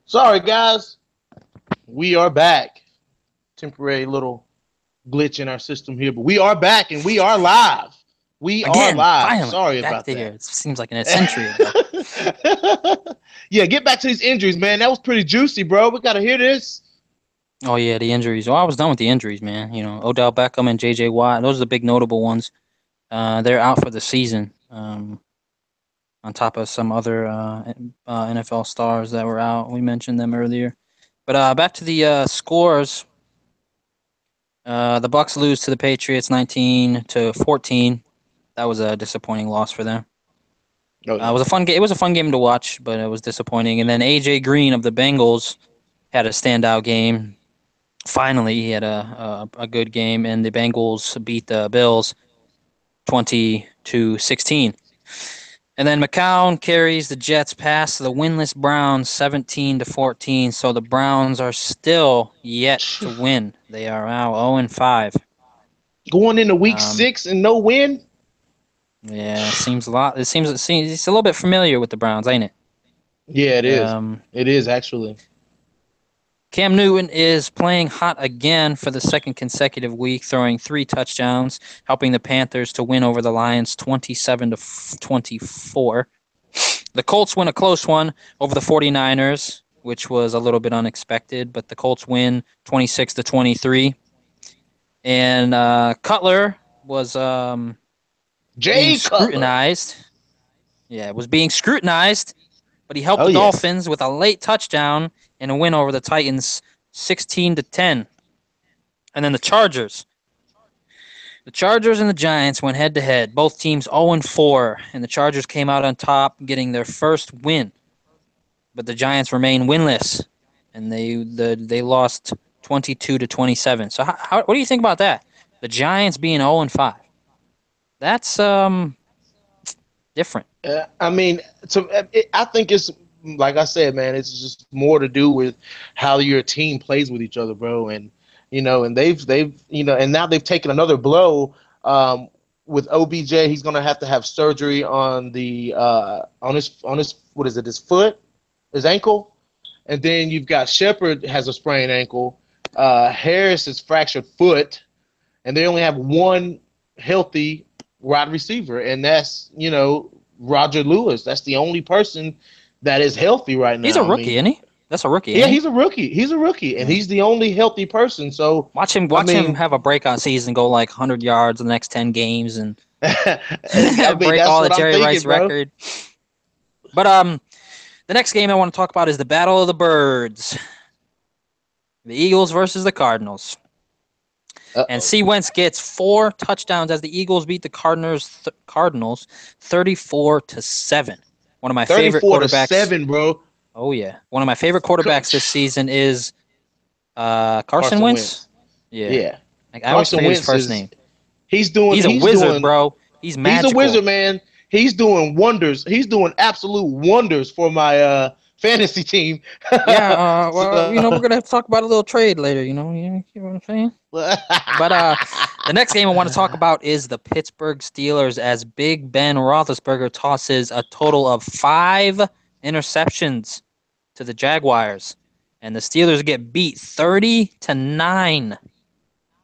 Sorry, guys. We are back. Temporary little glitch in our system here, but we are back and we are live. We are Again, live. finally, Sorry back about to here. that. It seems like a century ago. Yeah, get back to these injuries, man. That was pretty juicy, bro. We got to hear this. Oh yeah, the injuries. Well, I was done with the injuries, man. Odell Beckham and J.J. Watt. Those are the big notable ones. They're out for the season. On top of some other NFL stars that were out. We mentioned them earlier. But back to the scores. The Bucks lose to the Patriots 19-14. That was a disappointing loss for them. Oh, It yeah. was a fun game. It was a fun game to watch, but it was disappointing. And then AJ Green of the Bengals had a standout game. Finally, he had a good game, and the Bengals beat the Bills 20-16. And then McCown carries the Jets past the winless Browns 17-14. So the Browns are still yet to win. They are now 0-5. Going into week Um, 6 and no win? yeah, seems a lot. It seems it's a little bit familiar with the Browns, ain't it? Yeah, it is. Um, It is, actually. Cam Newton is playing hot again for the second consecutive week, throwing 3 touchdowns, helping the Panthers to win over the Lions 27-24. The Colts win a close one over the 49ers, which was a little bit unexpected, but the Colts win 26-23. And Cutler was being Jay Cutler. scrutinized. Yeah, was being scrutinized, but he helped Oh, the yeah. Dolphins with a late touchdown and a win over the Titans 16-10. And then the Chargers. The Chargers and the Giants went head to head. Both teams 0-4, and the Chargers came out on top, getting their first win. But the Giants remain winless, and they lost 22-27. So what do you think about that? The Giants being 0-5. That's different. I mean, I think it's like I said, man. It's just more to do with how your team plays with each other, bro. And and they've and now they've taken another blow with OBJ. He's gonna have to have surgery on the on his what is it? His foot, his ankle, and then you've got Shepard has a sprained ankle. Harris is fractured foot, and they only have one healthy wide receiver, and that's Roger Lewis. That's the only person that is healthy right He's a now. I rookie, mean, isn't he? That's a rookie, yeah, ain't he? he's a rookie. He's a rookie, and Yeah. he's the only healthy person. So, I Watch him mean, have a breakout season, go like 100 yards in the next 10 games, and I mean break that's all the what I'm Jerry thinking, Rice bro. record. But the next game I want to talk about is the Battle of the Birds. The Eagles versus the Cardinals. And Uh-oh. C. Wentz gets 4 touchdowns as the Eagles beat the Cardinals 34-7. One of my favorite 34 to quarterbacks. 7, bro. Oh yeah, one of my favorite quarterbacks this season is Carson Carson Wentz. Wentz. Yeah, Yeah, I always Carson forget his Wentz first is name. he's doing He's a he's wizard, doing bro. He's he's a magical. wizard, man. He's doing wonders. He's doing absolute wonders for my fantasy team. Yeah, well, So, we're gonna have to talk about a little trade later. You know what I'm saying? But the next game I want to talk about is the Pittsburgh Steelers as Big Ben Roethlisberger tosses a total of 5 interceptions to the Jaguars, and the Steelers get beat 30-9.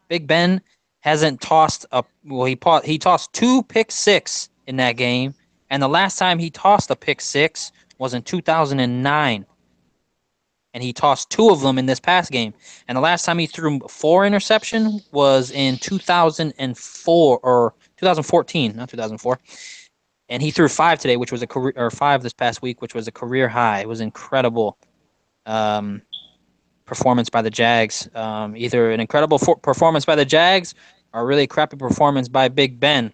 Big Ben hasn't tossed a well. He tossed 2 pick six in that game, and the last time he tossed a pick six was in 2009, and he tossed 2 of them in this past game. And the last time he threw 4 interception was in 2004 or 2014, not 2004. And he threw 5 today, which was a career, or 5 this past week, which was a career high. It was incredible. Performance by the Jags. Either an incredible performance by the Jags or a really crappy performance by Big Ben.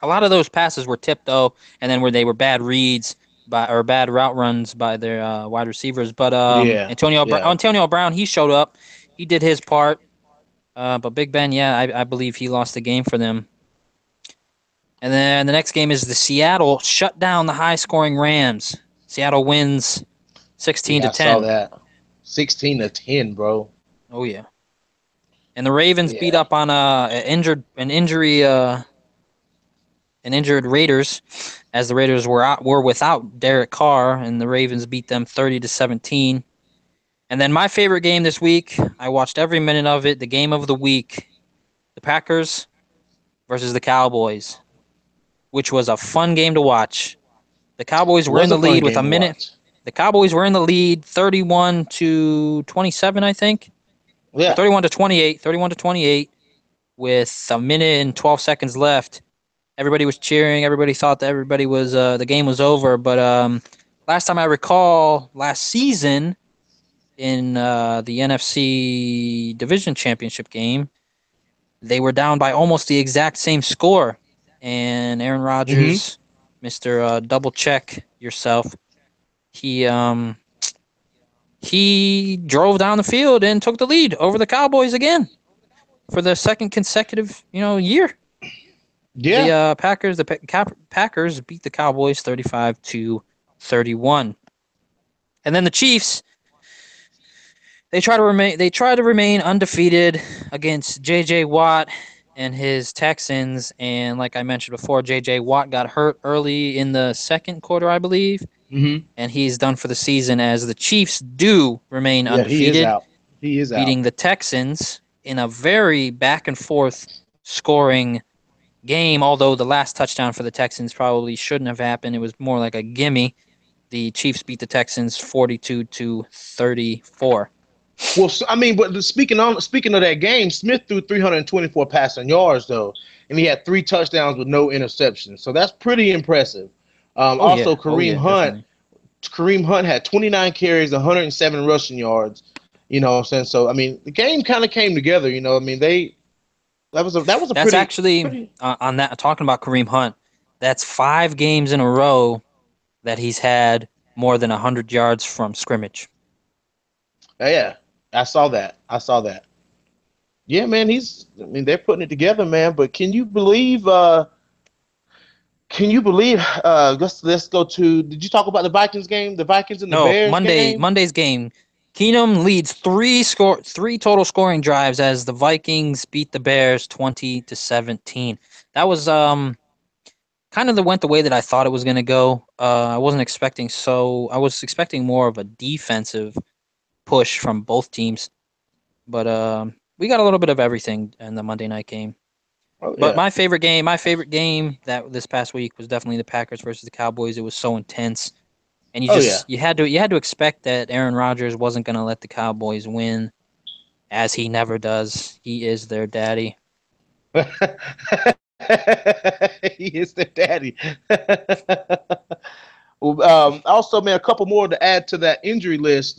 A lot of those passes were tipped though, and then where they were bad reads or bad route runs by their wide receivers. But yeah, yeah. Antonio Brown, he showed up. He did his part. But Big Ben, yeah, I believe he lost the game for them. And then the next game is the Seattle shut down the high-scoring Rams. Seattle wins 16 to Yeah, I saw 10. that. 16-10, bro. Oh yeah. And the Ravens beat Yeah. up on an injury an injured Raiders, as the Raiders were without Derek Carr, and the Ravens beat them 30-17. And then my favorite game this week, I watched every minute of it. The game of the week, the Packers versus the Cowboys, which was a fun game to watch. The Cowboys were in Was a the fun lead with game a to minute. watch. The Cowboys were in the lead 31-27, I think. Or Yeah. 31-28, 31-28 with a minute and 12 seconds left. Everybody was cheering. Everybody thought that the game was over. But last time I recall, last season in the NFC Division Championship game, they were down by almost the exact same score. And Aaron Mm-hmm. Rodgers, Mr. Double Check Yourself, he drove down the field and took the lead over the Cowboys again for the second consecutive year. Yeah. The Packers beat the Cowboys 35-31, and then the Chiefs they try to remain undefeated against J.J. Watt and his Texans. And like I mentioned before, J.J. Watt got hurt early in the second quarter, I believe, Mm-hmm. and he's done for the season as the Chiefs do remain Yeah, he is undefeated, out. He is out. beating the Texans in a very back and forth scoring game, although the last touchdown for the Texans probably shouldn't have happened. It was more like a gimme. The Chiefs beat the Texans 42-34. Well, I mean, but speaking of that game, Smith threw 324 passing yards though, and he had 3 touchdowns with no interceptions. So that's pretty impressive. Also, Oh yeah, definitely. Kareem Hunt had 29 carries, 107 rushing yards. You know what I'm saying? So I mean, the game kind of came together. You know, I mean, that was a That's pretty actually pretty. on that talking about Kareem Hunt. That's 5 games in a row that he's had more than 100 yards from scrimmage. Yeah, I saw that. I saw that. Yeah, man, I mean, they're putting it together, man. But can you believe? Can you believe? Let's go to. Did you talk about the Vikings game? The Vikings and the No, Bears game. Monday's game. Keenum leads three total scoring drives as the Vikings beat the Bears 20-17. That was kind of went the way that I thought it was going to go. I wasn't expecting I was expecting more of a defensive push from both teams, but we got a little bit of everything in the Monday night game. Oh But yeah. my favorite game that this past week was definitely the Packers versus the Cowboys. It was so intense, and Oh yeah. you had to expect that Aaron Rodgers wasn't going to let the Cowboys win, as he never does. He is their daddy. He is their daddy. Also, man, a couple more to add to that injury list.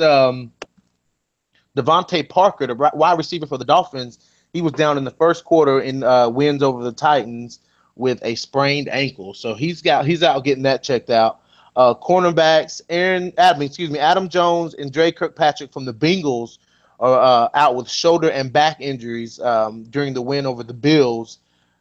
Devontae Parker, the wide receiver for the Dolphins, he was down in the first quarter in wins over the Titans with a sprained ankle. So he's out getting that checked out. Cornerbacks Adam Jones and Dre Kirkpatrick from the Bengals are out with shoulder and back injuries during the win over the Bills.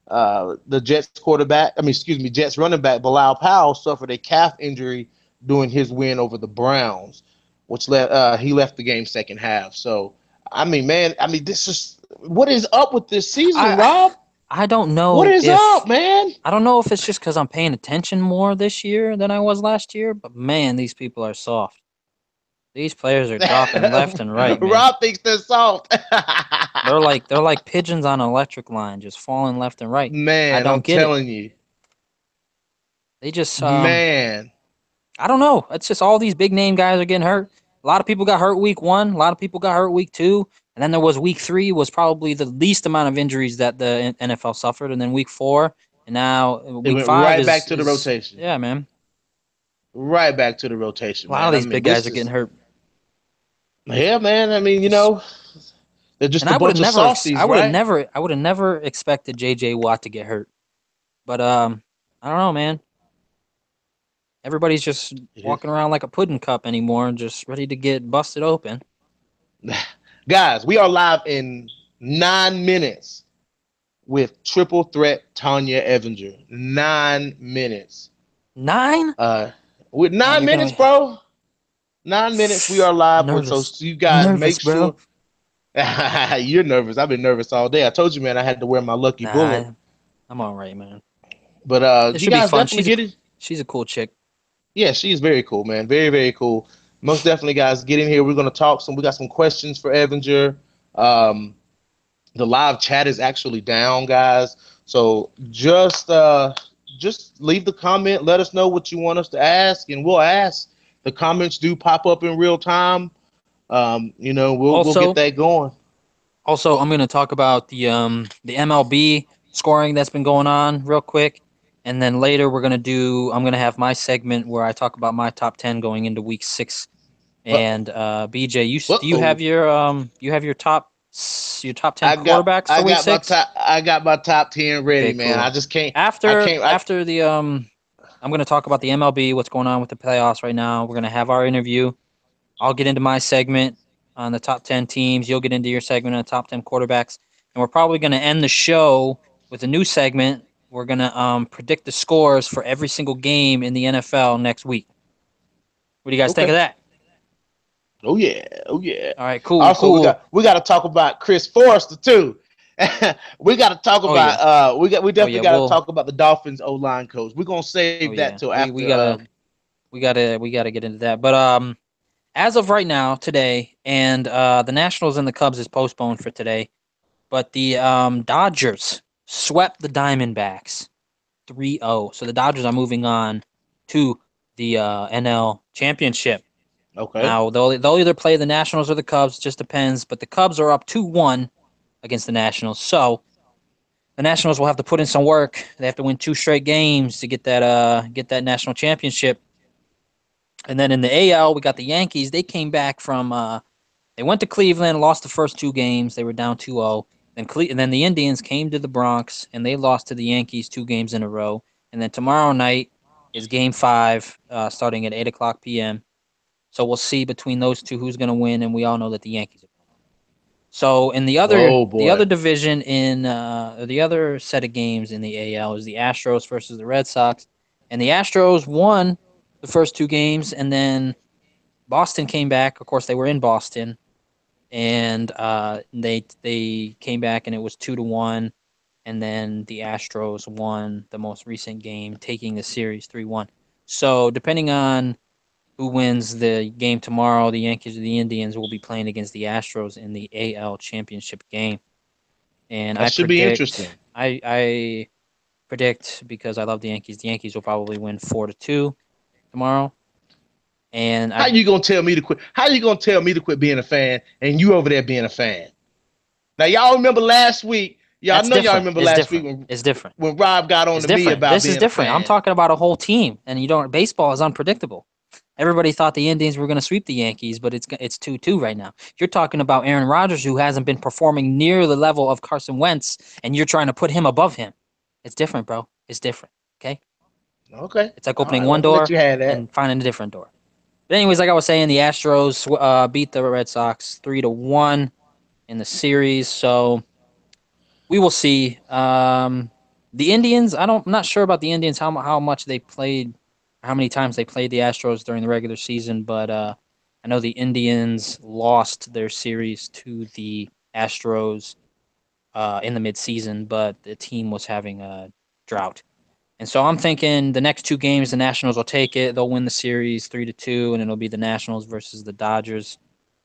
The Jets running back Bilal Powell suffered a calf injury during his win over the Browns, which he left the game second half. So, I mean, man, this is what is up with this season, I Rob? I don't What know is if up, man? I don't know if it's just because I'm paying attention more this year than I was last year, but man, these people are soft. These players are dropping left and right, man. Rob thinks they're soft. They're like pigeons on an electric line, just falling left and right. I Man, I'm don't get it. telling you, They just man. I don't know. It's just all these big name guys are getting hurt. A lot of people got hurt week 1. A lot of people got hurt week 2. And then there was week 3 was probably the least amount of injuries that the NFL suffered. And then week 4 and now It week went 5 right back to the rotation. yeah, man. Right back to the rotation, A lot of man. I these mean, big guys this are getting is hurt. yeah, man. I mean, Just they're just and a bunch of softies, right? I would have never expected JJ Watt to get hurt. But I don't know, man. Everybody's just walking around like a pudding cup anymore, just ready to get busted open. Guys, we are live in 9 minutes with triple threat Tonya Evinger. 9 minutes. 9? With Oh, 9 minutes, bro. 9 minutes. We are live with. So Nervous. you I'm guys nervous, make bro. sure. You're nervous. I've been nervous all day. I told you, man. I had to wear my lucky bullet. Nah, I'm all right, man. But It you should be guys fun. definitely get it. She's a cool chick. Yeah, she's very cool, man. Very, very cool. Most definitely, guys, get in here. We're gonna talk some. We got some questions for Evinger. Um, the live chat is actually down, guys. So just leave the comment. Let us know what you want us to ask, and we'll ask. The comments do pop up in real time. We'll get Also, that going. I'm going to talk about the MLB scoring that's been going on real quick, and then later I'm going to have my segment where I talk about my top 10 going into week 6. Uh And BJ, do you have oh. your top 10 quarterbacks for week 6? I got my top 10 ready, Okay, man. I cool. just can't. I After can't. after the I'm going to talk about the MLB, what's going on with the playoffs right now. We're going to have our interview. I'll get into my segment on the top 10 teams. You'll get into your segment on the top 10 quarterbacks. And we're probably going to end the show with a new segment. We're going to predict the scores for every single game in the NFL next week. What do you guys think Okay. of that? Oh yeah. Oh yeah. All right, cool, Also, cool. we got to talk about Chris Forrester too. We got to talk Oh yeah. about we Oh definitely yeah. got to talk about the Dolphins O line coach. We're gonna save Oh that yeah. till We after. gotta get into that. But as of right now, today, and the Nationals and the Cubs is postponed for today. But the Dodgers swept the Diamondbacks 3-0. So the Dodgers are moving on to the NL Championship. Okay. Now they'll either play the Nationals or the Cubs, just depends. But the Cubs are up 2-1 against the Nationals, so the Nationals will have to put in some work. They have to win 2 straight games to get that national championship. And then in the AL, we got the Yankees. They came back from they went to Cleveland, lost the first 2 games. They were down 2-0. And then the Indians came to the Bronx and they lost to the Yankees 2 games in a row. And then tomorrow night is Game 5, starting at 8 o'clock p.m. So we'll see between those two who's going to win, and we all know that the Yankees are going to win. So in Oh the boy. other division the other set of games in the AL is the Astros versus the Red Sox, and the Astros won the first 2 games, and then Boston came back. Of course, they were in Boston, and they came back, and it was 2-1, and then the Astros won the most recent game, taking the series 3-1. So depending on who wins the game tomorrow, the Yankees or the Indians will be playing against the Astros in the AL Championship game. And That should be interesting. I predict, because I love the Yankees will probably win 4-2 tomorrow. And How I you gonna tell me to quit? How you gonna tell me to quit being a fan and you over there being a fan? Now y'all remember last week? Y'all That's know y'all different. remember It's last week different. It's different. when Rob got on It's to me different. about This is being a different. I'm fan. talking about a whole team, and you don't. Baseball is unpredictable. Everybody thought the Indians were going to sweep the Yankees, but it's 2-2 right now. You're talking about Aaron Rodgers, who hasn't been performing near the level of Carson Wentz, and you're trying to put him above him. It's different, bro. It's different. Okay, Okay. it's like All opening right. Well, one I'm gonna let door you have that. and finding a different door. But anyways, like I was saying, the Astros beat the Red Sox 3-1 in the series. So we will see. The Indians, I'm not sure about the Indians how much they played, how many times they played the Astros during the regular season, but I know the Indians lost their series to the Astros in the midseason, but the team was having a drought. And so I'm thinking the next 2 games, the Nationals will take it. They'll win the series 3-2, and it'll be the Nationals versus the Dodgers.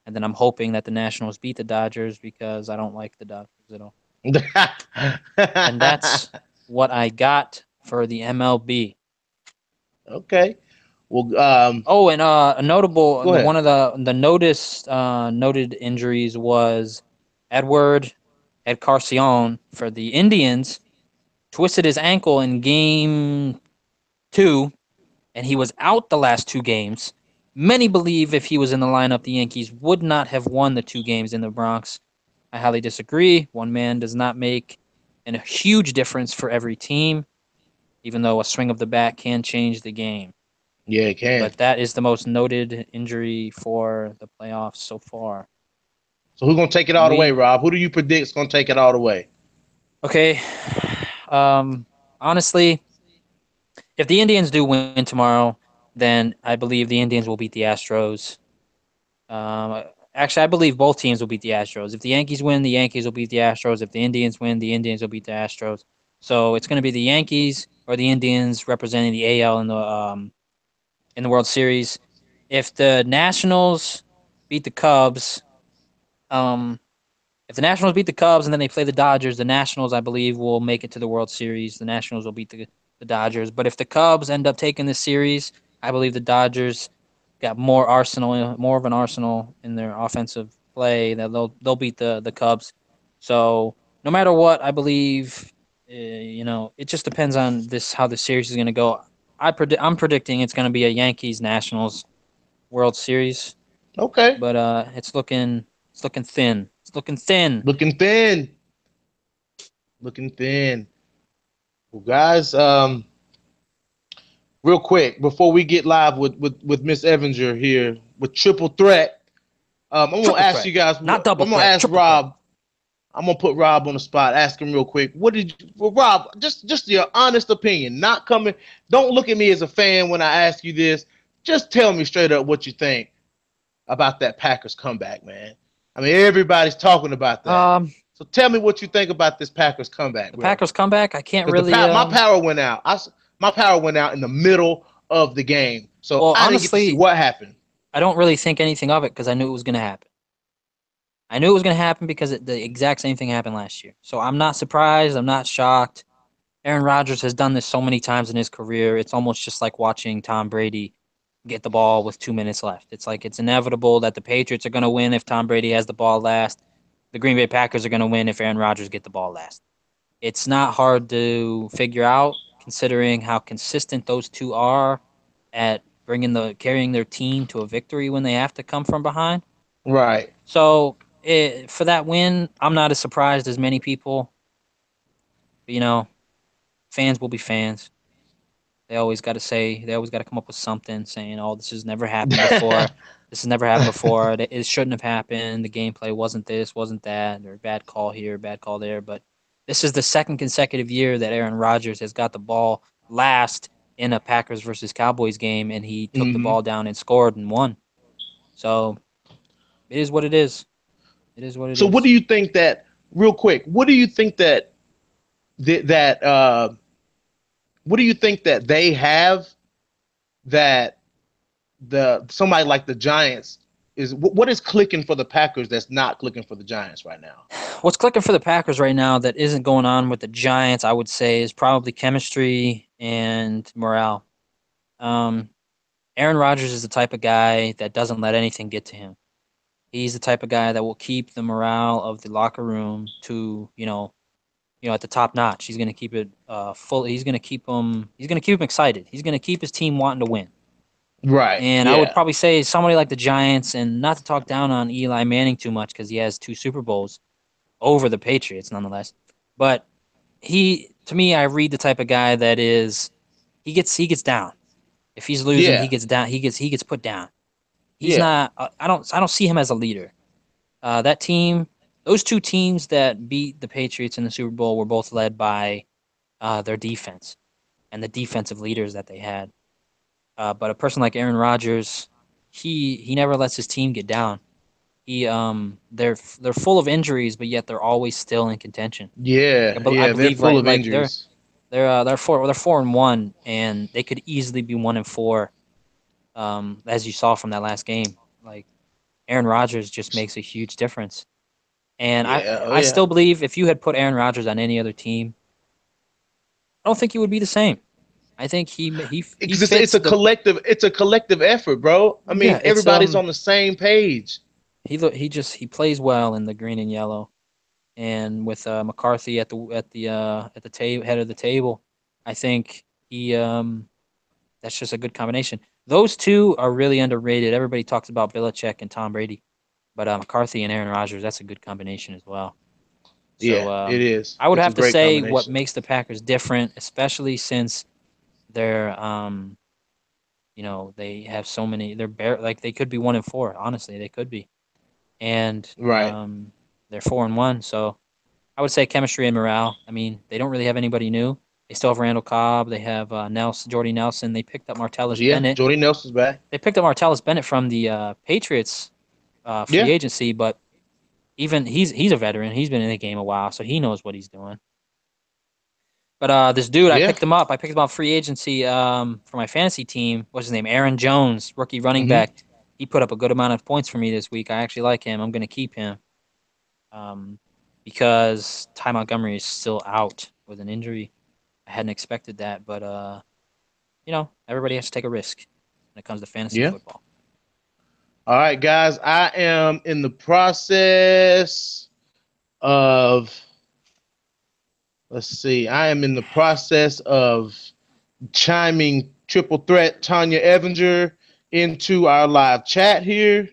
And then I'm hoping that the Nationals beat the Dodgers because I don't like the Dodgers at all. And that's what I got for the MLB. Okay. Well, Oh, and a notable go ahead. one of the noted injuries was Edward Ed Carcion for the Indians twisted his ankle in game 2, and he was out the last 2 games. Many believe if he was in the lineup, the Yankees would not have won the 2 games in the Bronx. I highly disagree. One man does not make a huge difference for every team, even though a swing of the bat can change the game. Yeah, it can. But that is the most noted injury for the playoffs so far. So who's gonna take it all the way, We Rob? Who do you predict is gonna take it all the way? okay. Honestly, if the Indians do win tomorrow, then I believe the Indians will beat the Astros. Actually, I believe both teams will beat the Astros. If the Yankees win, the Yankees will beat the Astros. If the Indians win, the Indians will beat the Astros. So it's going to be the Yankees or the Indians representing the AL in the World Series. If the Nationals beat the Cubs, um, if the Nationals beat the Cubs and then they play the Dodgers, the Nationals, I believe, will make it to the World Series. The Nationals will beat the Dodgers. But if the Cubs end up taking this series, I believe the Dodgers got more of an arsenal in their offensive play that they'll beat the Cubs. So no matter what, I believe, it just depends on this how the series is going to go. I'm predicting it's going to be a Yankees Nationals World Series, Okay. but it's looking thin. It's looking thin. Looking thin. Looking thin. Well, guys, real quick before we get live with Miss Evinger here with Triple Threat, I'm gonna Triple ask threat, you guys. I'm not double gonna threat. ask Triple threat. Rob. I'm gonna put Rob on the spot. Ask him real quick. What did you, well, Rob? Just your honest opinion. Not coming. Don't look at me as a fan when I ask you this. Just tell me straight up what you think about that Packers comeback, man. I mean, everybody's talking about that. Um, So tell me what you think about this Packers comeback, the bro. Packers comeback. I can't Because really. my power went out. My power went out in the middle of the game, so Well, I didn't get to see honestly, what happened. I don't really think anything of it because I knew it was going to happen. I knew it was going to happen because the exact same thing happened last year. So I'm not surprised. I'm not shocked. Aaron Rodgers has done this so many times in his career. It's almost just like watching Tom Brady get the ball with 2 minutes left. It's like it's inevitable that the Patriots are going to win if Tom Brady has the ball last. The Green Bay Packers are going to win if Aaron Rodgers get the ball last. It's not hard to figure out considering how consistent those two are at carrying their team to a victory when they have to come from behind. Right. So for that win, I'm not as surprised as many people. But, fans will be fans. They always got to come up with something saying, "Oh, this has never happened before. This has never happened before. It shouldn't have happened. The gameplay wasn't this, wasn't that, or bad call here, bad call there." But this is the second consecutive year that Aaron Rodgers has got the ball last in a Packers versus Cowboys game, and he took the Mm-hmm. ball down and scored and won. So it is what it is. It is what it So what is. do you think that real quick? What do you think that what do you think that they have that the somebody like the Giants is what is clicking for the Packers that's not clicking for the Giants right now? What's clicking for the Packers right now that isn't going on with the Giants, I would say, is probably chemistry and morale. Um, Aaron Rodgers is the type of guy that doesn't let anything get to him. He's the type of guy that will keep the morale of the locker room to at the top notch. He's going to keep it full. He's going to keep them. He's going to keep them excited. He's going to keep his team wanting to win. Right. And I would Yeah. probably say somebody like the Giants, and not to talk down on Eli Manning too much because he has 2 Super Bowls over the Patriots, nonetheless. But to me, I read the type of guy that is he gets down. If he's losing, he Yeah. gets down. He gets put down. He's Yeah. not. I don't see him as a leader. That team, those 2 teams that beat the Patriots in the Super Bowl were both led by their defense and the defensive leaders that they had. But a person like Aaron Rodgers, he never lets his team get down. They're full of injuries, but yet they're always still in contention. Yeah. I Yeah. They're believe full right of like injuries. they're 4-1, and they could easily be 1-4. As you saw from that last game, like Aaron Rodgers just makes a huge difference. And I Yeah. Oh I yeah. still believe if you had put Aaron Rodgers on any other team, I don't think he would be the same. I think he Because fits the it's a collective effort, bro. I yeah. mean, It's everybody's on the same page. he plays well in the green and yellow, and with McCarthy at the head of the table, I think he that's just a good combination. Those two are really underrated. Everybody talks about Belichick and Tom Brady, but McCarthy and Aaron Rodgers, that's a good combination as well. So Yeah, it is. I would It's a have to great say what combination. makes the Packers different, especially since they're they have so many. They're like they could be 1-4. Honestly, they could be, and Right. they're 4-1. So I would say chemistry and morale. I mean, they don't really have anybody new. They still have Randall Cobb. They have Jordy Nelson. They picked up Martellus Yeah, Bennett. Jordy Nelson's back. They picked up Martellus Bennett from the Patriots free Yeah. agency, but even he's a veteran. He's been in the game a while, so he knows what he's doing. But this dude, I Yeah. picked him up. I picked him up free agency for my fantasy team. What's his name? Aaron Jones, rookie running Mm-hmm. back. He put up a good amount of points for me this week. I actually like him. I'm going to keep him um, because Ty Montgomery is still out with an injury. I hadn't expected that, but everybody has to take a risk when it comes to fantasy Yeah. football. All right, guys. I am in the process of. Let's see. I am in the process of chiming triple threat Tonya Evinger into our live chat here.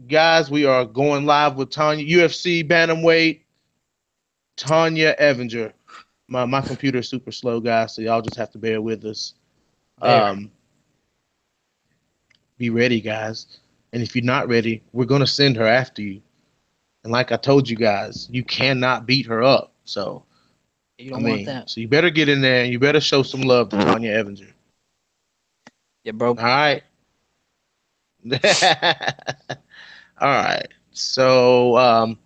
Guys, we are going live with Tonya, UFC Bantamweight, Tonya Evinger. My computer is super slow, guys, so y'all just have to bear with us. There. Um, be ready, guys. And if you're not ready, we're gonna send her after you. And like I told you guys, you cannot beat her up. So You don't want that. so you better get in there and you better show some love to Tonya Evinger. Yeah, bro. All right. All right. So,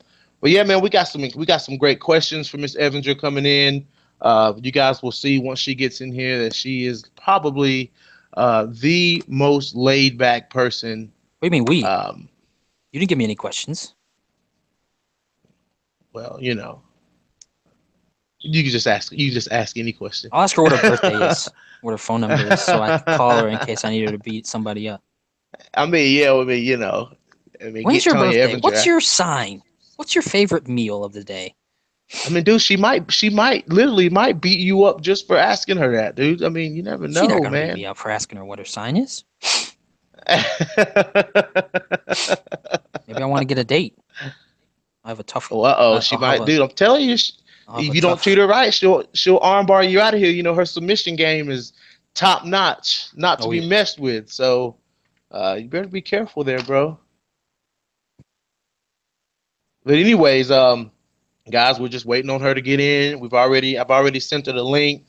but yeah, man, we got some great questions from Miss Evinger coming in. You guys will see once she gets in here that she is probably the most laid back person. What do you mean we? Um, You didn't give me any questions. well, you can just ask. You can just ask any question. I'll ask her what her birthday is, what her phone number is, so I can call her in case I need her to beat somebody up. I mean, yeah. When's Get your Tonya birthday? What's Evinger. your sign? What's your favorite meal of the day? I mean, dude, she might literally might beat you up just for asking her that, dude. I mean, you never She's not know, gonna beat man. me up for asking her what her sign is. Maybe I want to get a date. I have a tough. Oh, uh-oh, I- she I'll have might, a. dude. I'm telling you, I'll have if a you don't treat tough. her right, she'll armbar you out of here. You know, her submission game is top notch, not to Oh be yeah. messed with. So, you better be careful there, bro. But anyways, guys, we're just waiting on her to get in. I've already sent her the link.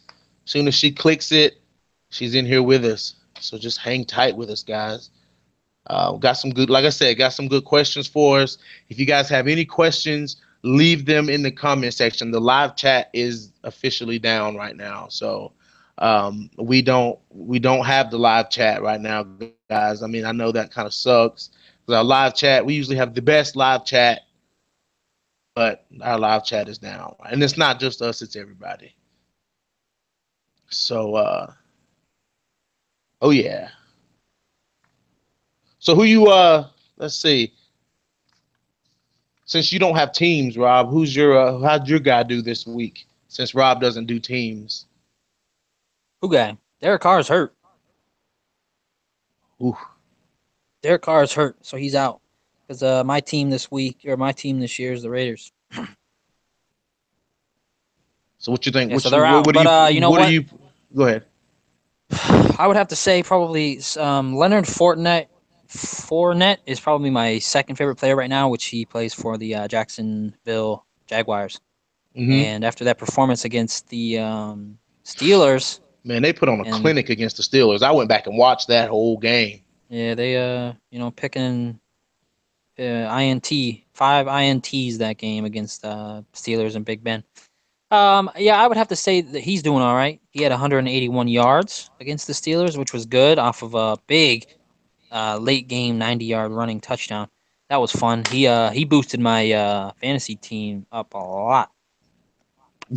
As soon as she clicks it, she's in here with us. So just hang tight with us, guys. Got some good, like I said, got some good questions for us. If you guys have any questions, leave them in the comment section. The live chat is officially down right now, so we don't have the live chat right now, guys. I mean, I know that kind of sucks. Our live chat, we usually have the best live chat, but our live chat is down, and it's not just us; it's everybody. So, oh yeah. So who you Let's see. Since you don't have teams, Rob, how'd your guy do this week? Since Rob doesn't do teams. Who guy? Derek Carr is hurt. Ooh. Derek Carr is hurt, so he's out. Because my team this week or my team this year is the Raiders. So what you think? Yeah, so they're out. What do But you you know what do what? you go ahead? I would have to say probably Leonard Fournette. Fournette is probably my second favorite player right now, which he plays for the Jacksonville Jaguars. Mm-hmm. And after that performance against the Steelers, Man, they put on a and clinic against the Steelers. I went back and watched that whole game. yeah, they picking five ints that game against Steelers and Big Ben. Yeah, I would have to say that he's doing all right. He had 181 yards against the Steelers, which was good off of a big late game 90-yard running touchdown. That was fun. He boosted my fantasy team up a lot.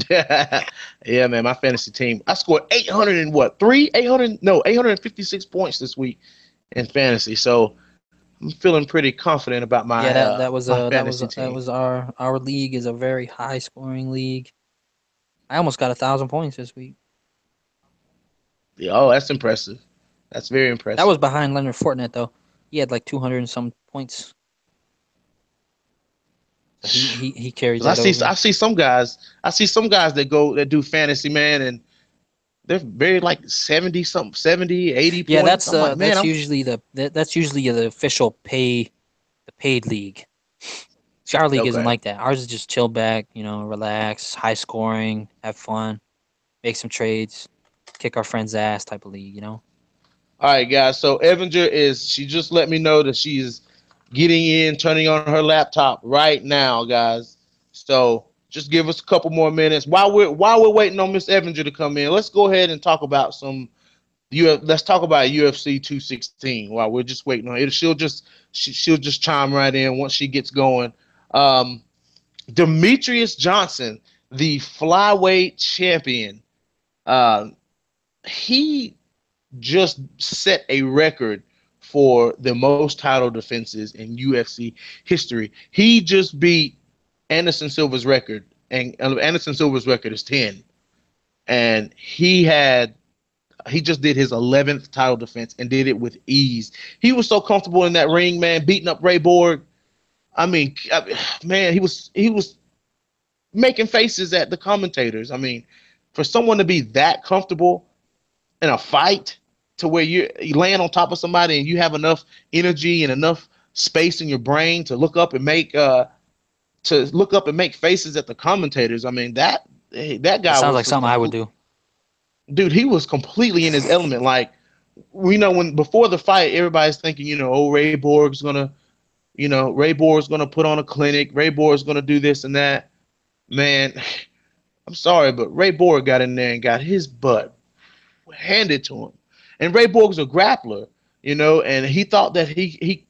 Yeah, man, my fantasy team. I scored 800 and what? 856 points this week in fantasy. So I'm feeling pretty confident about Yeah, my that was my fantasy that team. was our league is a very high scoring league. I almost got 1,000 points this week. Yeah, oh, that's impressive. That's very That was impressive. behind Leonard Fournette though. He had like 200 and some points. So he carried Because that over. I see some guys that do fantasy, man, and they're very like 70 something, 70, 80 Yeah, points. I'm like, man, that's usually the official the paid league. See, our league isn't okay. like that. Ours is just chill back, relax, high scoring, have fun, make some trades, kick our friend's ass type of league. All right, guys. So Evinger she just let me know that she is getting in, turning on her laptop right now, guys. So Just give us a couple more minutes while we're waiting on Miss Evinger to come in. Let's go ahead and talk about let's talk about UFC 216 while we're just waiting on it. She'll just chime right in once she gets going. Demetrius Johnson, the flyweight champion, uh, he just set a record for the most title defenses in UFC history. He just beat Anderson Silva's record, and Anderson Silva's record is 10. And he just did his 11th title defense and did it with ease. He was so comfortable in that ring, man, beating up Ray Borg. I mean, man, he was making faces at the commentators. I mean, for someone to be that comfortable in a fight to where you land on top of somebody and you have enough energy and enough space in your brain to look up and make faces at the commentators. I mean, that guy sounds like something I would do. Dude, he was completely in his element. Like, we know when before the fight, everybody's thinking, Ray Borg's gonna put on a clinic. Ray Borg's gonna do this and that. Man, I'm sorry, but Ray Borg got in there and got his butt handed to him. And Ray Borg's a grappler, and he thought that he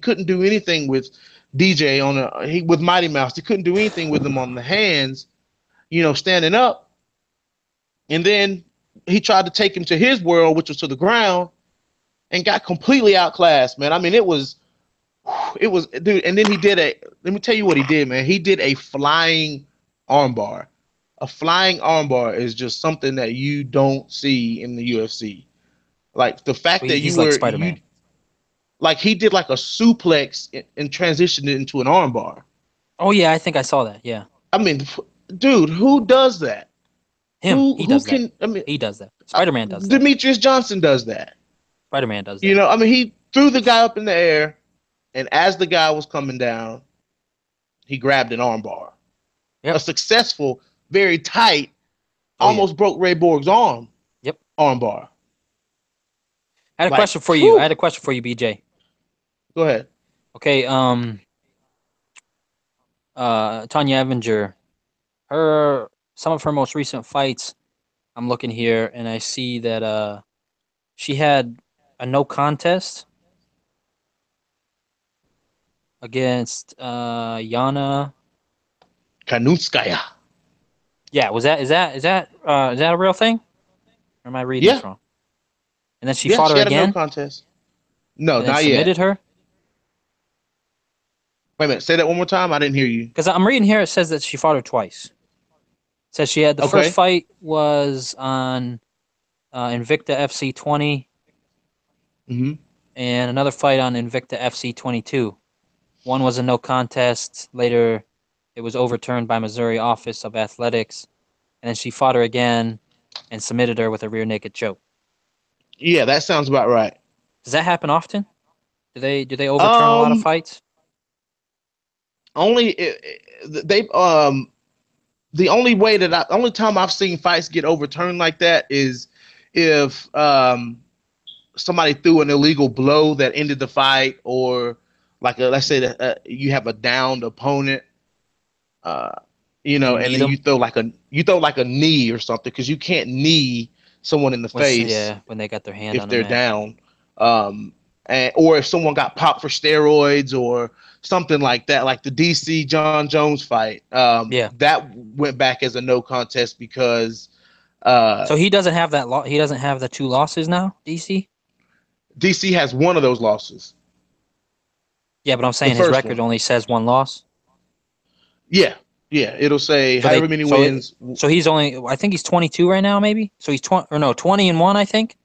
couldn't do anything with DJ with Mighty Mouse. He couldn't do anything with him on the hands, standing up. And then he tried to take him to his world, which was to the ground, and got completely outclassed, man. I mean, it was, dude. And then let me tell you what he did, man. He did a flying armbar. A flying armbar is just something that you don't see in the UFC. Like the fact that he's like Spider-Man. Like he did like a suplex and transitioned it into an armbar. Oh yeah, I think I saw that. Yeah. I mean, dude, who does that? He does that. Spider-Man does that. Demetrius Johnson does that. Spider-Man does that. I mean, he threw the guy up in the air, and as the guy was coming down, he grabbed an armbar. Yep. A successful, very tight, almost broke Ray Borg's arm. Yep. Armbar. I had a question for you. BJ. Go ahead. Okay. Tonya Evinger, some of her most recent fights, I'm looking here and I see that she had a no contest against Yana Kanutskaya. Yeah, is that a real thing? Or am I reading this wrong? And then she fought her again? Had a no contest. No, not yet. Submitted her? Wait a minute. Say that one more time. I didn't hear you. Because I'm reading here. It says that she fought her twice. It says she had the first fight was on Invicta FC 20. Mm-hmm. And another fight on Invicta FC 22. One was a no contest. Later, it was overturned by Missouri Office of Athletics. And then she fought her again and submitted her with a rear naked choke. Yeah, that sounds about right. Does that happen often? Do they overturn a lot of fights? Only the only time I've seen fights get overturned like that is if somebody threw an illegal blow that ended the fight, or let's say that you have a downed opponent, and then you throw like a knee or something, because you can't knee someone in the face. Yeah, when they got their hand on if they're down, or if someone got popped for steroids or something like that, like the DC John Jones fight. That went back as a no contest because. So he doesn't have that. He doesn't have the 2 losses now. DC has one of those losses. Yeah, but I'm saying his record only says 1 loss. Yeah, it'll say however many wins. So he's only. I think he's 22 right now, maybe. So he's 20-1. I think.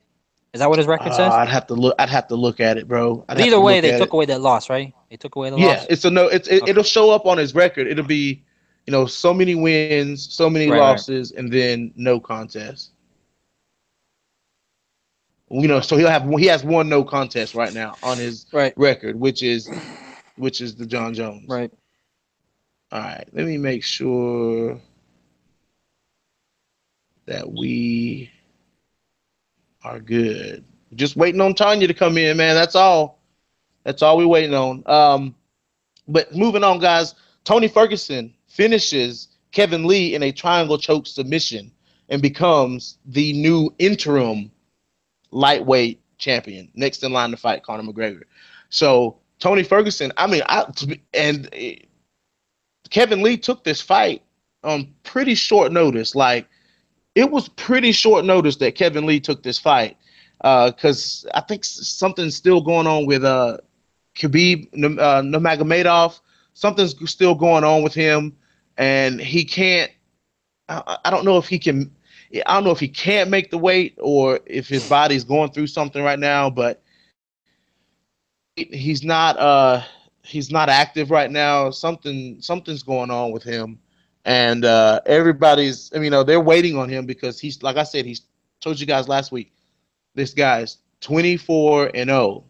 Is that what his record says? I'd have to look at it, bro. Either way, they took away that loss, right? They took away the loss. Yeah, it's a no. It'll show up on his record. It'll be, so many wins, so many losses, and then no contest. So he has 1 no contest right now on his record, which is the John Jones. Right. All right. Let me make sure that we are good. Just waiting on Tonya to come in, man. That's all we're waiting on. But moving on, guys. Tony Ferguson finishes Kevin Lee in a triangle choke submission and becomes the new interim lightweight champion, next in line to fight Conor McGregor. So Tony Ferguson, I mean, Kevin Lee took this fight on pretty short notice. Like, it was pretty short notice that Kevin Lee took this fight because I think something's still going on with Khabib Nurmagomedov. Something's still going on with him, and he can't. I don't know if he can. I don't know if he can't make the weight or if his body's going through something right now. But he's not active right now. Something's going on with him, and everybody's. I mean, they're waiting on him because he's, like I said, he's told you guys last week. This guy's 24-0.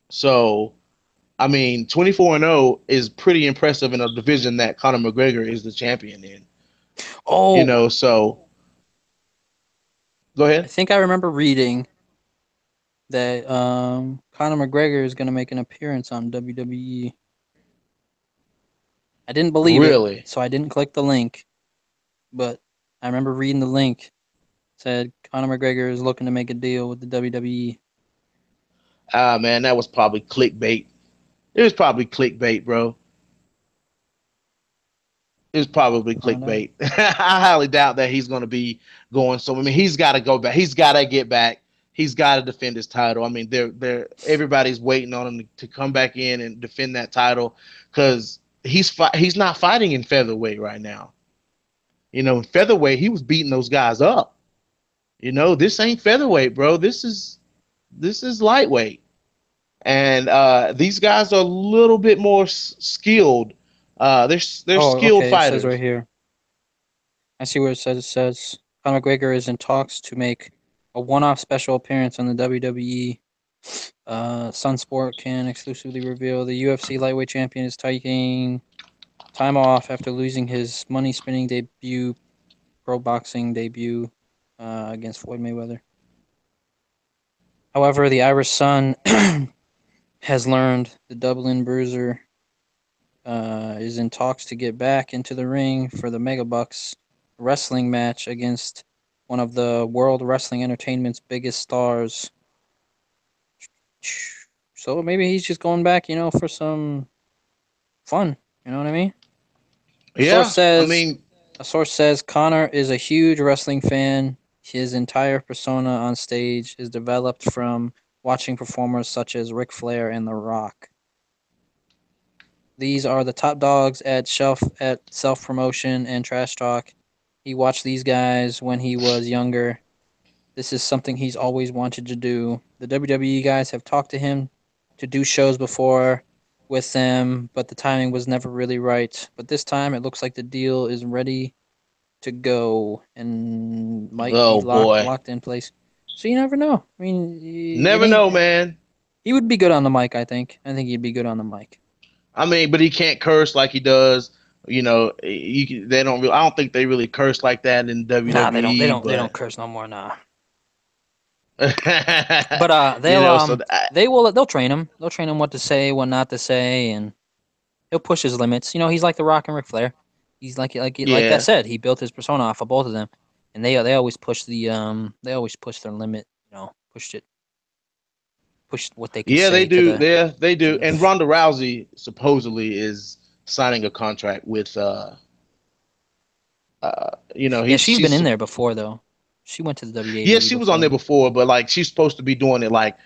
So, I mean, 24-0 is pretty impressive in a division that Conor McGregor is the champion in. Oh, So go I ahead. think I remember reading that Conor McGregor is going to make an appearance on WWE. I didn't believe it, Really? so I didn't click the link. But I remember reading the link. It said Conor McGregor is looking to make a deal with the WWE. Ah, man, that was probably clickbait. It was probably clickbait, bro. It was probably No. clickbait. I highly doubt that he's going to be going. So I mean, he's got to go back. He's got to get back. He's got to defend his title. I mean, everybody's waiting on him to come back in and defend that title because he's not fighting in featherweight right now. In featherweight, he was beating those guys up. This ain't featherweight, bro. This is lightweight, and these guys are a little bit more skilled. They're Oh, skilled okay. It says right fighters. here. I see where it says. It says Conor McGregor is in talks to make a one-off special appearance on the WWE. Sunsport can exclusively reveal the UFC lightweight champion is taking time off after losing his money-spinning debut, pro boxing debut, against Floyd Mayweather. However, the Irish Sun has learned the Dublin Bruiser is in talks to get back into the ring for the Megabucks wrestling match against one of the World Wrestling Entertainment's biggest stars. So maybe he's just going back, for some fun. You know what I mean? A source Yeah, I says mean, a source says Connor is a huge wrestling fan. His entire persona on stage is developed from watching performers such as Ric Flair and The Rock. These are the top dogs at self promotion and trash talk. He watched these guys when he was younger. This is something he's always wanted to do. The WWE guys have talked to him to do shows before with them, but the timing was never really right. But this time it looks like the deal is ready to go and might be oh boy, locked in place. So you never know. I mean, it never ain't. know, man. He would be good on the mic. I think. I think he'd be good on the mic. I mean, but he can't curse like he does. They don't. I don't think they really curse like that in Nah, they don't. They WWE. don't. They don't But curse no more. Nah. But they'll so they'll train him. They'll train him what to say, what not to say, and he'll push his limits. He's like The Rock and Ric Flair. He's like I yeah, said, he built his persona off of both of them, and they always push they always push their limit. Pushed what they could yeah, they say do. Yeah, they to do. the. And Ronda Rousey supposedly is signing a contract with Yeah, she's been she's in there before though. She went to the yeah, WWE she was on there before. before, but like she's supposed to be doing it like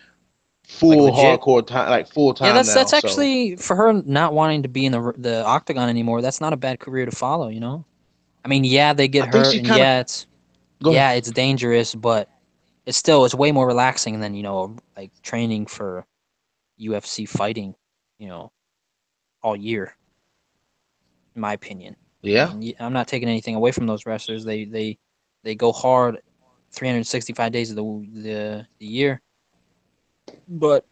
Like full legit. hardcore time, like full Yeah, time that's now. So actually for her not wanting to be in the octagon anymore. That's not a bad career to follow. I mean, yeah, they I get think hurt, she and kind of go ahead. it's dangerous, but it's way more relaxing than like training for UFC fighting, you know, all year. In my opinion, I Yeah, mean, I'm not taking anything away from those wrestlers. They go hard, 365 days of the year, but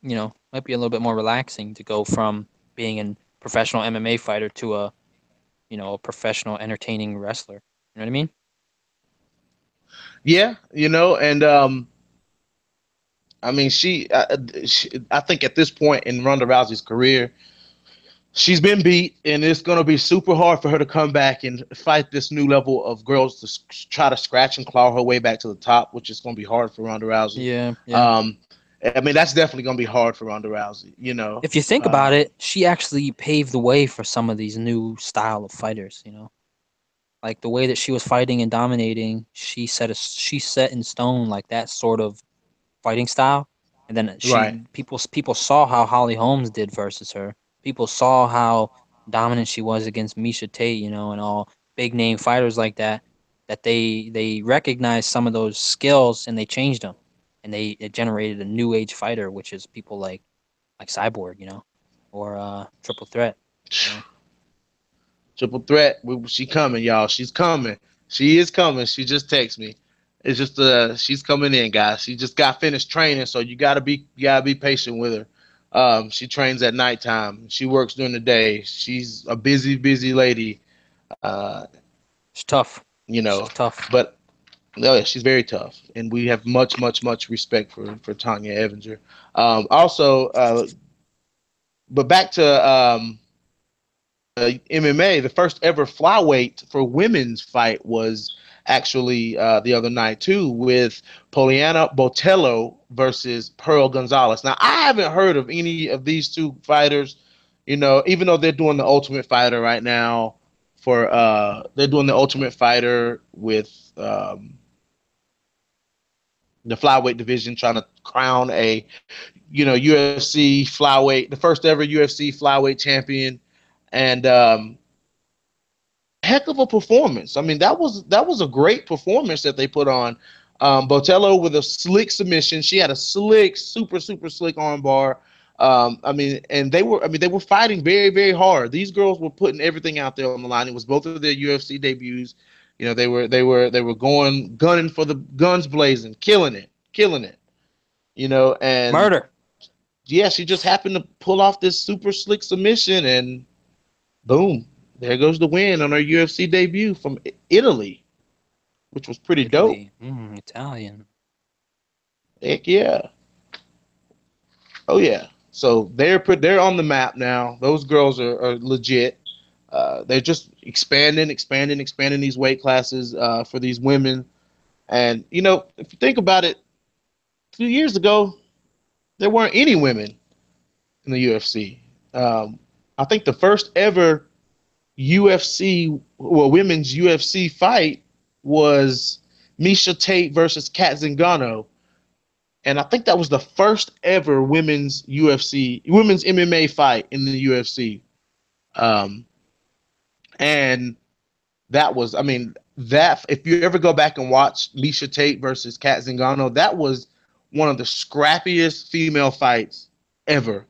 might be a little bit more relaxing to go from being a professional MMA fighter to a professional entertaining wrestler. You know what I mean? yeah, and I mean, I think at this point in Ronda Rousey's career, she's been beat, and it's going to be super hard for her to come back and fight this new level of girls to try to scratch and claw her way back to the top, which is going to be hard for Ronda Rousey. Yeah, yeah. I mean, that's definitely going to be hard for Ronda Rousey, If you think about it, she actually paved the way for some of these new style of fighters, Like the way that she was fighting and dominating, she set in stone like that sort of fighting style. And then Right. people saw how Holly Holmes did versus her. People saw how dominant she was against Misha Tate, and all big name fighters like that. That they recognized some of those skills and they changed them, and it generated a new age fighter, which is people like Cyborg, or Triple Threat, you know. Triple Threat. She coming, y'all. She's coming. She is coming. She just texted me. It's just she's coming in, guys. She just got finished training, so you gotta be patient with her. She trains at nighttime. She works during the day. She's a busy lady. Uh, She's tough. you know, She's tough. but no, yeah, she's very tough, and we have much respect for Tonya Evinger. Also, but back to MMA, the first ever flyweight for women's fight was actually the other night too, with Poliana Botello versus Pearl Gonzalez. Now, I haven't heard of any of these two fighters, even though they're doing the Ultimate Fighter right now. They're doing the Ultimate Fighter with the flyweight division, trying to crown a UFC flyweight, the first ever UFC flyweight champion, and heck of a performance. I mean, that was a great performance that they put on. Botello with a slick submission. She had a slick, super slick armbar. They were fighting very, very hard. These girls were putting everything out there on the line. It was both of their UFC debuts. They were going gunning for the guns blazing, killing it. And Murder. yeah, she just happened to pull off this super slick submission, and boom, there goes the win on her UFC debut from Italy, which was pretty dope. Italy. Italian. Heck yeah. Oh yeah. So they're on the map now. Those girls are legit. They're just expanding these weight classes for these women. And if you think about it, a few years ago, there weren't any women in the UFC. I think the first ever women's UFC fight was Misha Tate versus Kat Zingano. And I think that was the first ever women's MMA fight in the UFC. And that was, I mean, that if you ever go back and watch Misha Tate versus Kat Zingano, that was one of the scrappiest female fights ever.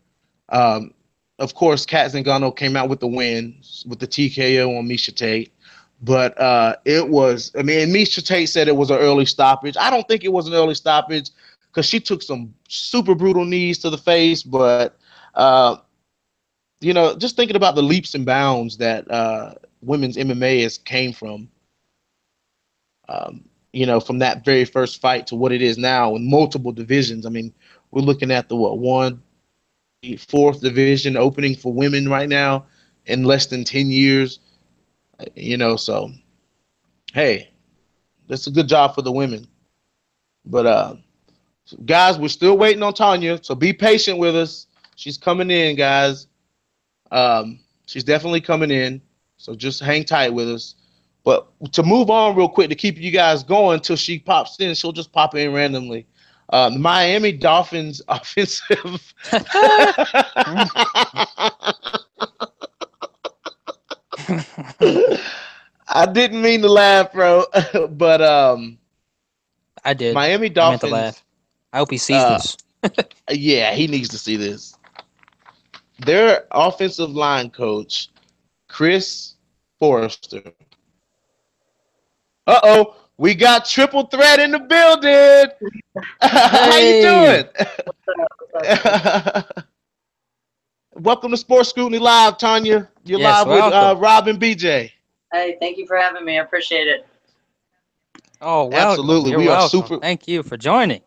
Of course, Kat Zingano came out with the win with the TKO on Misha Tate. But Misha Tate said it was an early stoppage. I don't think it was an early stoppage because she took some super brutal knees to the face. But, just thinking about the leaps and bounds that women's MMA has came from, from that very first fight to what it is now in multiple divisions. I mean, we're looking at the fourth division opening for women right now in less than 10 years. So hey, that's a good job for the women. But guys, we're still waiting on Tonya, so be patient with us. She's coming in, guys. She's definitely coming in, so just hang tight with us. But to move on real quick to keep you guys going till she pops in, she'll just pop in randomly. The Miami Dolphins offensive. I didn't mean to laugh, bro, but I did. Miami Dolphins. I meant to laugh. I hope he sees this. Yeah, he needs to see this. Their offensive line coach, Chris Forrester. Uh-oh, we got Triple Threat in the building. How you doing? Welcome to Sports Scrutiny Live, Tonya. You're live with Rob and BJ. Hey, thank you for having me. I appreciate it. Oh, welcome. Absolutely. You're welcome. Thank you for joining.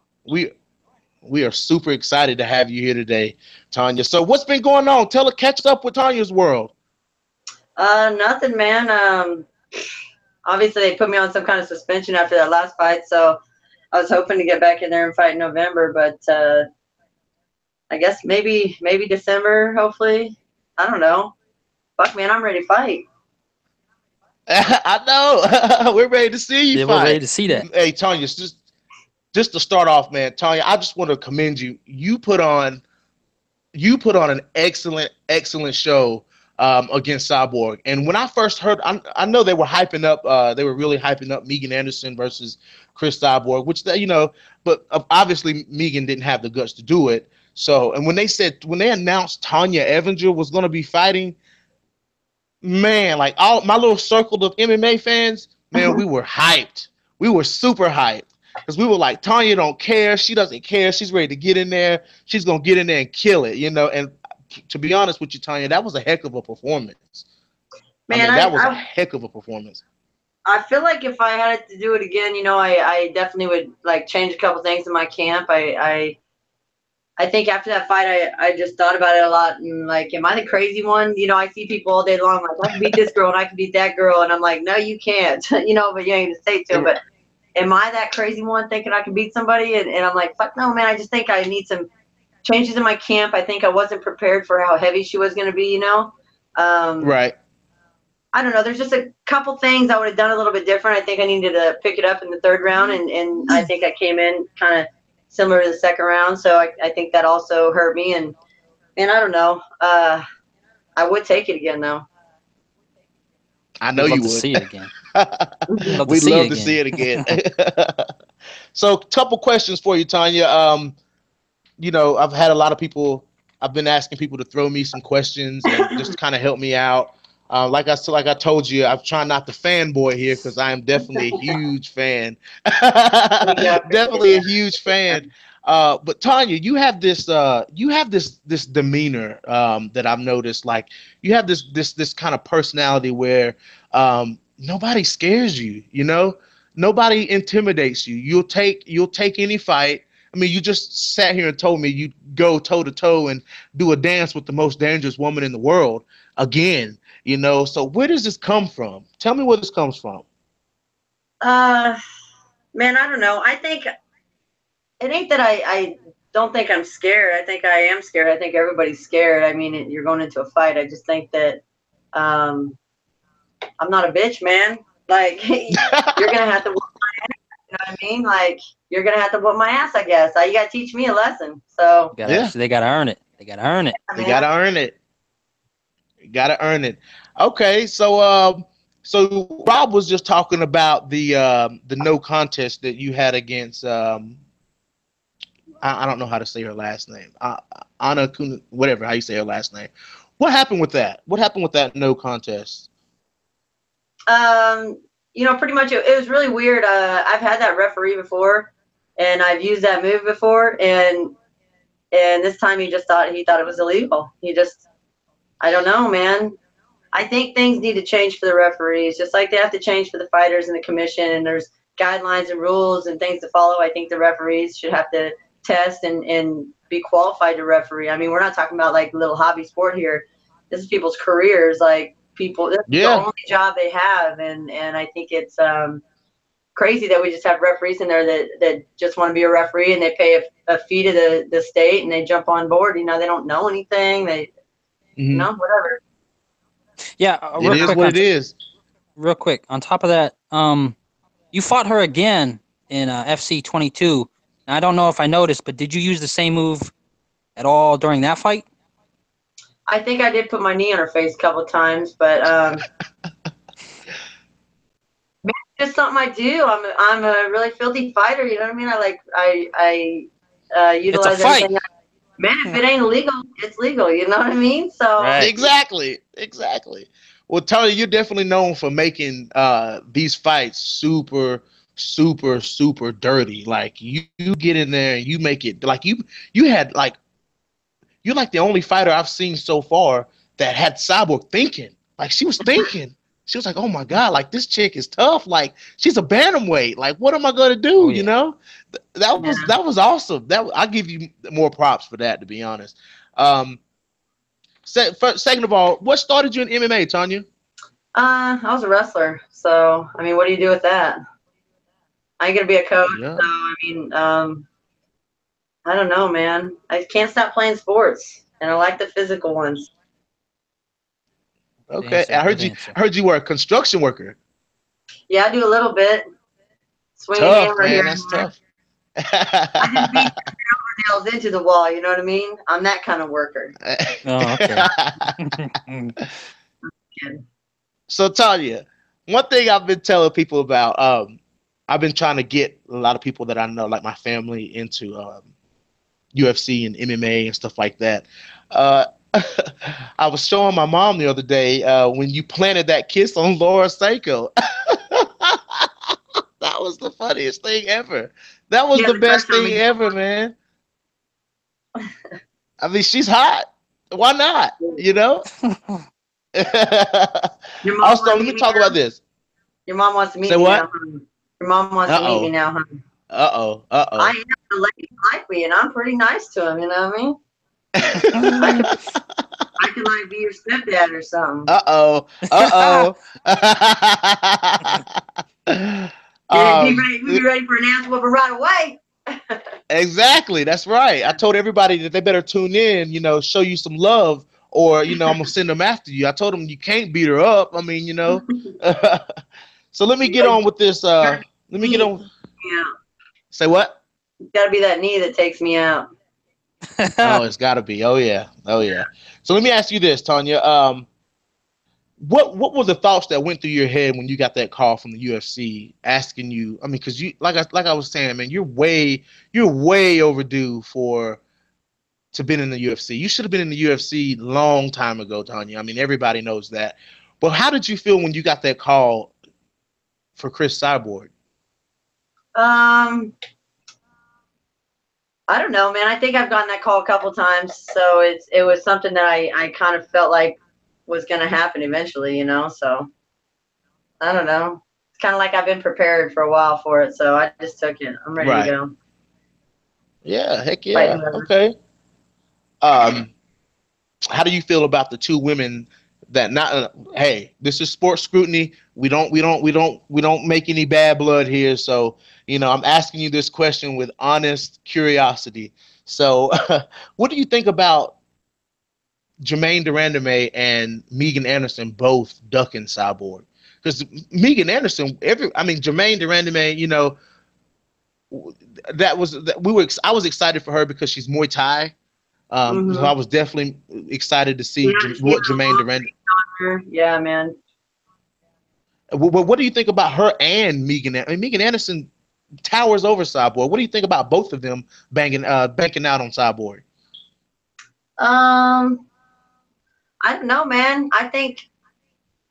We are super excited to have you here today, Tonya. So what's been going on? Catch up with Tonya's world. Nothing, man. Obviously they put me on some kind of suspension after that last fight, so I was hoping to get back in there and fight in November, but I guess maybe December, hopefully. I don't know. Fuck, man, I'm ready to fight. I know. We're ready to see you Yeah, fight. we're ready to see that. Hey, Tonya, just to start off, man, Tonya, I just want to commend you. You put on an excellent show against Cyborg. And when I first heard, I know they were hyping up, they were really hyping up Megan Anderson versus Chris Cyborg, which but obviously Megan didn't have the guts to do it. So, and when they announced Tonya Evinger was going to be fighting, man, like all my little circle of MMA fans, man, we were hyped. We were super hyped. Because we were like, Tonya don't care. She doesn't care. She's ready to get in there. She's going to get in there and kill it, And to be honest with you, Tonya, that was a heck of a performance. Man, that was a heck of a performance. I feel like if I had to do it again, I definitely would like change a couple things in my camp. I think after that fight, I just thought about it a lot and like, am I the crazy one? I see people all day long like, I can beat this girl and I can beat that girl, and I'm like, no, you can't. But you ain't gonna say to. But am I that crazy one thinking I can beat somebody? And I'm like, fuck no, man. I just think I need some changes in my camp. I think I wasn't prepared for how heavy she was going to be, Right. I don't know. There's just a couple things I would have done a little bit different. I think I needed to pick it up in the third round, and I think I came in kind of similar to the second round. So I think that also hurt me. And I don't know. I would take it again, though. I know you would. See it again. We'd love to see it again. So, couple questions for you, Tonya. I've had a lot of people. I've been asking people to throw me some questions and just kind of help me out. Like I told you, I'm trying not to fanboy here because I am definitely a huge fan. Definitely a huge fan. But Tonya, you have this demeanor that I've noticed. Like you have this kind of personality where nobody scares you. Nobody intimidates you. You'll take any fight. I mean, you just sat here and told me you'd go toe to toe and do a dance with the most dangerous woman in the world again. So where does this come from? Tell me where this comes from. Man, I don't know. I think it ain't that I don't think I'm scared. I think I am scared. I think everybody's scared. I mean, you're going into a fight. I just think that I'm not a bitch, man. Like, you're going to have to whoop my ass. You know what I mean? Like, you're going to have to whoop my ass, I guess. You got to teach me a lesson. So they got to earn it. They got to earn it. They got to earn it. You got to earn it. Okay, so Rob was just talking about the no contest that you had against I don't know how to say her last name. Anna Kun, whatever how you say her last name. What happened with that? What happened with that no contest? Pretty much it was really weird. I've had that referee before, and I've used that move before, and this time he thought it was illegal. I don't know, man. I think things need to change for the referees, just like they have to change for the fighters and the commission, and there's guidelines and rules and things to follow. I think the referees should have to test and be qualified to referee. I mean, we're not talking about like a little hobby sport here. This is people's careers. Like this is the only job they have, and I think it's crazy that we just have referees in there that just want to be a referee, and they pay a fee to the state and they jump on board. They don't know anything. They whatever. Yeah, it is what it is. Real quick, on top of that, you fought her again in FC 22. Now, I don't know if I noticed, but did you use the same move at all during that fight? I think I did put my knee on her face a couple of times, but it's just something I do. I'm a really filthy fighter. You know what I mean? I utilize everything. Man, if it ain't illegal, it's legal. You know what I mean? So exactly. Well, Tonya, you're definitely known for making these fights super, super, super dirty. Like you get in there and you make it like you had like you're like the only fighter I've seen so far that had Cyborg thinking. Like she was thinking. she was like, "Oh my god, like this chick is tough. Like she's a bantamweight. Like what am I gonna do?" Oh, You yeah. know, that was awesome. I'll give you more props for that, to be honest. Um, second of all, what started you in MMA, Tonya? I was a wrestler, so I mean, what do you do with that? I ain't gonna be a coach, Yeah. so I mean, I don't know, man. I can't stop playing sports, and I like the physical ones. Good Okay. answer. Good answer. I heard you were a construction worker. Yeah, I do a little bit. Swing a Tough, hammer man. here and That's there. tough. I just beat nails into the wall. You know what I mean? I'm that kind of worker. Oh, okay. So Tanya, one thing I've been telling people about, I've been trying to get a lot of people that I know, like my family, into UFC and MMA and stuff like that. Uh, I was showing my mom the other day when you planted that kiss on Laura Seiko. That was the funniest thing ever. That was Yeah, the the first best time thing ever, man. I mean, she's hot. Why not? You know? your mom Also, wants to let meet me me talk about now. this. Your mom wants to meet Say me now. what? Huh? Your mom wants to meet me Uh-oh. now, huh? Uh-oh. I Uh-oh. am. The ladies like me, and I'm pretty nice to them. You know what I mean? I could, I could like be your stepdad or something. Uh-oh. Uh-oh. We'd be ready for an ass whooping right away. Exactly. That's right. I told everybody that they better tune in, show you some love, or, I'm going to send them after you. I told them you can't beat her up. I mean, So let me get on with this. Let me get on. Yeah. Say what? It's got to be that knee that takes me out. Oh, it's got to be. Oh, yeah. Oh, yeah. So let me ask you this, Tanya. What were the thoughts that went through your head when you got that call from the UFC asking you? I mean, because you like I was saying, man, you're way overdue to been in the UFC. You should have been in the UFC long time ago, Tanya. I mean, everybody knows that. But how did you feel when you got that call for Chris Cyborg? I don't know, man. I think I've gotten that call a couple times, so it was something that I kind of felt like was going to happen eventually, So I don't know. It's kind of like I've been prepared for a while for it, so I just took it. I'm ready to Right. go. Yeah. Heck Fight yeah. whoever. Okay. How do you feel about the two women that not? Hey, this is Sports Scrutiny. We don't make any bad blood here. So I'm asking you this question with honest curiosity. So, what do you think about Jermaine Durandame and Megan Anderson both ducking Cyborg? Because Megan Anderson, Jermaine Durandame, I was excited for her because she's Muay Thai. So I was definitely excited to see what Jermaine Durandame. Yeah, man. What do you think about her and Megan? I mean, Megan Anderson towers over Cyborg. What do you think about both of them banking out on Cyborg? I don't know, man. I think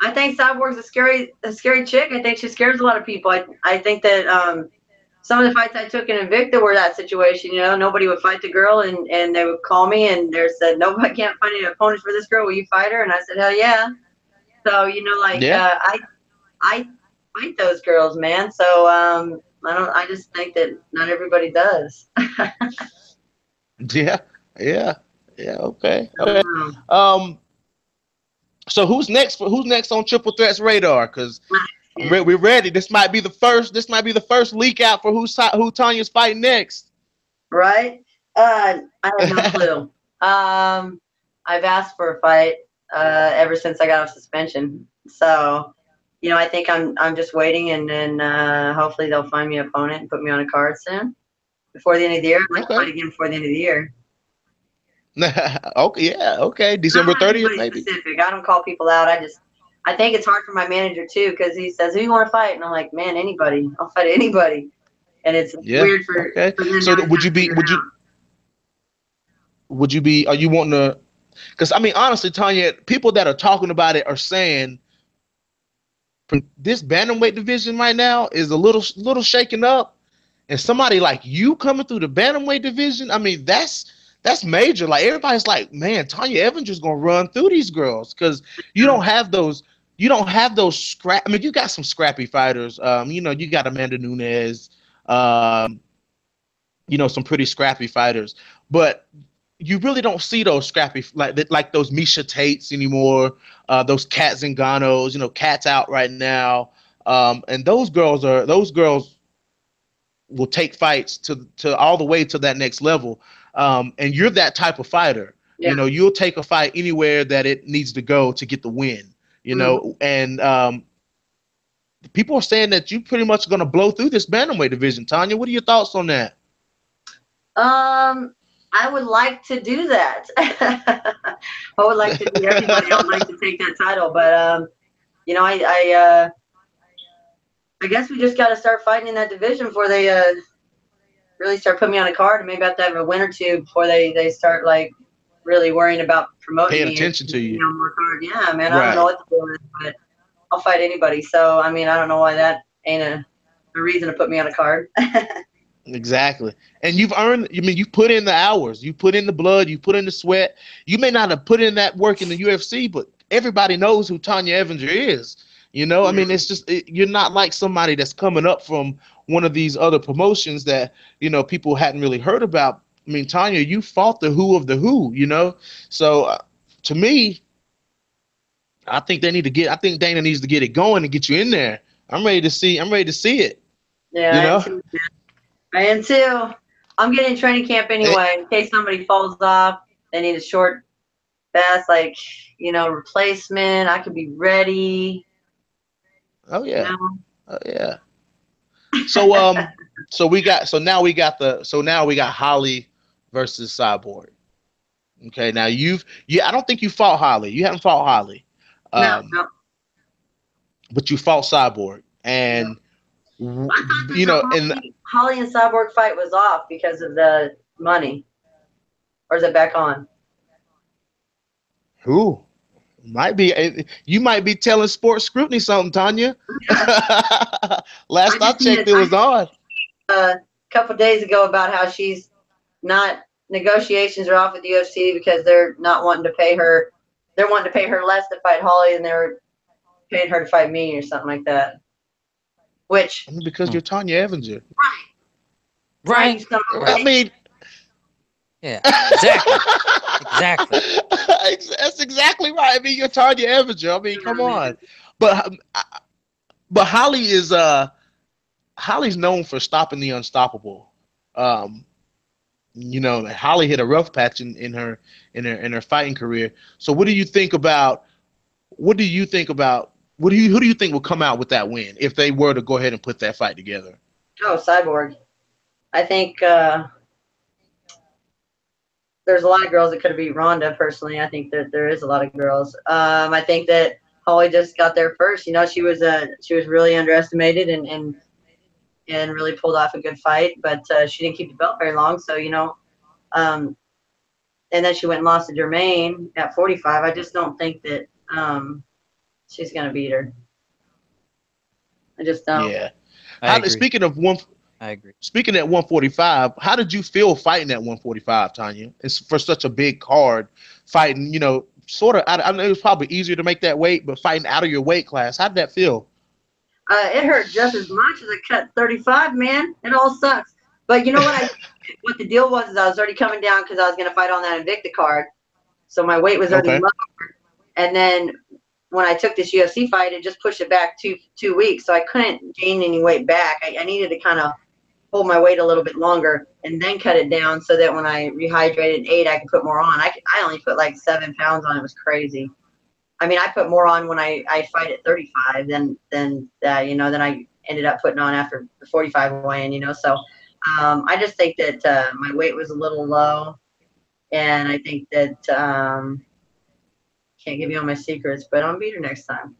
Cyborg's a scary chick. I think she scares a lot of people. I think that some of the fights I took in Invicta were that situation. Nobody would fight the girl, and they would call me and they said, "Nobody can't find any opponents for this girl. Will you fight her?" And I said, "Hell yeah!" So Yeah. I fight those girls, man. So I just think that not everybody does. Yeah. Yeah. Yeah. Okay. I don't Okay. know. So who's next? Who's next on Triple Threat's radar? Because we're ready. This might be the first. This might be the first leak out for who Tanya's fighting next. Right? I have no clue. I've asked for a fight ever since I got off suspension. So, I think I'm just waiting, and then hopefully they'll find me an opponent and put me on a card soon before the end of the year. I'd like to fight again before the end of the year. Okay. Yeah. Okay. December 30th, maybe. Specific. I don't call people out. I think it's hard for my manager too, because he says, "Who you want to fight?" And I'm like, "Man, anybody. I'll fight anybody." And it's weird for okay. So would you be? Are you wanting to? Because honestly, Tanya, people that are talking about it are saying this bantamweight division right now is a little shaken up, and somebody like you coming through the bantamweight division, that's major. Like everybody's like, man, Tonya Evinger's gonna run through these girls because you don't have those you don't have those scrap. I mean, you got some scrappy fighters. You know, you got Amanda Nunes. You know, some pretty scrappy fighters, but you really don't see those scrappy like those Misha Tates anymore. Those Kat Zingano's. You know, Kat's out right now, and those girls will take fights to all the way to that next level. And you're that type of fighter. Yeah. You know, you'll take a fight anywhere that it needs to go to get the win. You know, and people are saying that you pretty much going to blow through this bantamweight division. Tonya, what are your thoughts on that? I would like to do that. I would like to be everybody. I would like to take that title, but you know, I guess we just got to start fighting in that division before they really start putting me on a card, and maybe I have to have a win or two before they start like really worrying about promoting Paying me attention to you. On more card. Yeah, man, Right. I don't know what to do with it, but I'll fight anybody. So I mean, I don't know why that ain't a reason to put me on a card. Exactly. And you've earned, I mean, you put in the hours, you put in the blood, you put in the sweat. You may not have put in that work in the UFC, but everybody knows who Tonya Evinger is. You know, I mean, it's just, you're not like somebody that's coming up from one of these other promotions that, you know, people hadn't really heard about. I mean, Tonya, you fought the who of the who, you know? So to me, I think Dana needs to get it going and get you in there. I'm ready to see it. Yeah, You know? I am too. I'm getting training camp anyway. In case somebody falls off, they need a short, fast, like, you know, replacement. I could be ready. Oh yeah. You know? Oh yeah. So now we got Holly versus Cyborg. Okay, now I don't think you fought Holly. You haven't fought Holly. No. But you fought Cyborg, and you know, and Holly and Cyborg fight was off because of the money, or is it back on? who might be you might be telling Sports Scrutiny something, Tonya. Last I checked, it was on. A couple days ago about how she's not negotiations are off with the UFC because they're not wanting to pay her. They're wanting to pay her less to fight Holly, and they're paying her to fight me or something like that. Which because you're Tonya Evinger. Right. I mean, yeah, exactly. That's exactly right. I mean, you're Tonya Evinger. I mean, come on. But Holly is Holly's known for stopping the unstoppable. You know, Holly hit a rough patch in her fighting career. So who do you think who do you think will come out with that win if they were to go ahead and put that fight together? Oh, Cyborg. I think there's a lot of girls that could have beat Ronda. Personally, I think that there is a lot of girls. I think that Holly just got there first. You know, she was really underestimated and really pulled off a good fight, but she didn't keep the belt very long. So, you know, and then she went and lost to Jermaine at 45. I just don't think that she's gonna beat her. I just don't. Yeah. I agree. I agree. Speaking at 145, how did you feel fighting at 145, Tonya? It's for such a big card, fighting, you know, sort of. I know it was probably easier to make that weight, but fighting out of your weight class, how did that feel? It hurt just as much as I cut 35, man. It all sucks. But you know what? What the deal was is I was already coming down because I was going to fight on that Invicta card, so my weight was already lower. And then when I took this UFC fight, it just pushed it back two weeks, so I couldn't gain any weight back. I needed to kind of hold my weight a little bit longer and then cut it down so that when I rehydrated and ate, I could put more on. I only put like 7 pounds on. It was crazy. I mean, I put more on when I fight at 35 than that, you know, than I ended up putting on after the 45 weigh-in, you know. So I just think that my weight was a little low, and I think that can't give you all my secrets, but I'll beat her next time.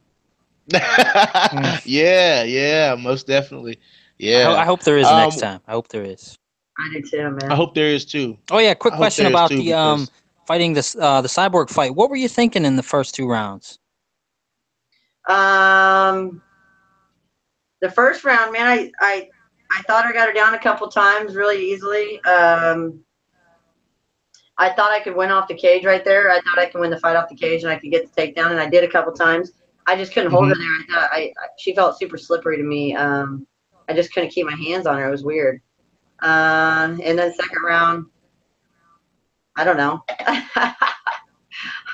Yeah, most definitely. Yeah. I hope there is next time. I hope there is. I do too, man. I hope there is too. Oh yeah, quick question about the fighting the Cyborg fight. What were you thinking in the first 2 rounds? The first round, man, I thought I got her down a couple times really easily. I thought I could win off the cage right there. I thought I could win the fight off the cage and I could get the takedown, and I did a couple times. I just couldn't hold her there. I thought she felt super slippery to me. I just couldn't keep my hands on her. It was weird. And then second round, I don't know.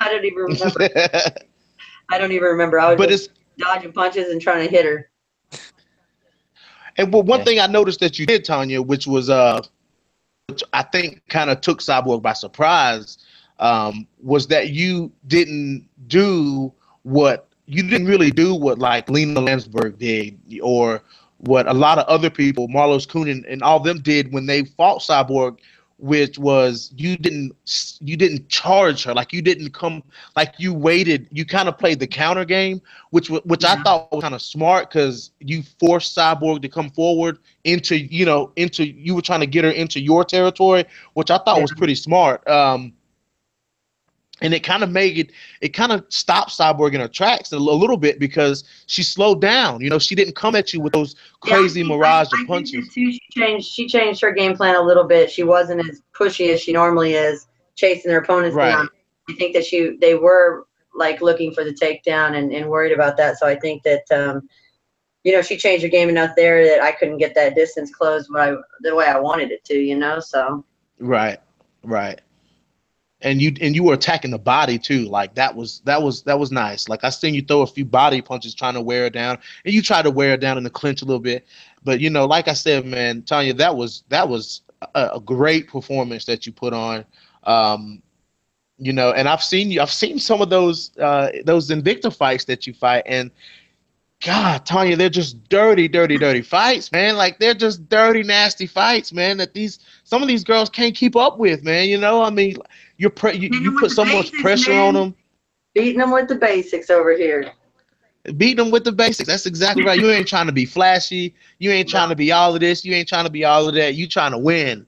I don't even remember. I don't even remember. I was just dodging punches and trying to hit her. And well, one thing I noticed that you did, Tonya, which was which I think kind of took Cyborg by surprise, was that you didn't really do what like Lena Landsberg did, or what a lot of other people, Marlos Kuhn and all of them did when they fought Cyborg, which was you didn't charge her, like you didn't come, like you waited, you kind of played the counter game, which I thought was kind of smart, because you forced Cyborg to come forward into you were trying to get her into your territory, which I thought was pretty smart. And it kind of stopped Cyborg in her tracks a little bit, because she slowed down. She didn't come at you with those crazy mirage of punches. She changed her game plan a little bit. She wasn't as pushy as she normally is, chasing her opponents down. I think that they were like looking for the takedown and worried about that. So I think that she changed her game enough there that I couldn't get that distance closed the way I wanted it to. So right. And you were attacking the body too. Like that was nice. Like I seen you throw a few body punches trying to wear her down, and you tried to wear her down in the clinch a little bit. But like I said, man, Tonya, that was a great performance that you put on. And I've seen some of those Invicta fights that you fight, and God, Tonya, they're just dirty fights, man. Like they're just dirty, nasty fights, man. That some of these girls can't keep up with, man. I mean, you put so much pressure on them. Beating them with the basics over here. Beating them with the basics. That's exactly right. You ain't trying to be flashy. You ain't trying to be all of this. You ain't trying to be all of that. You trying to win.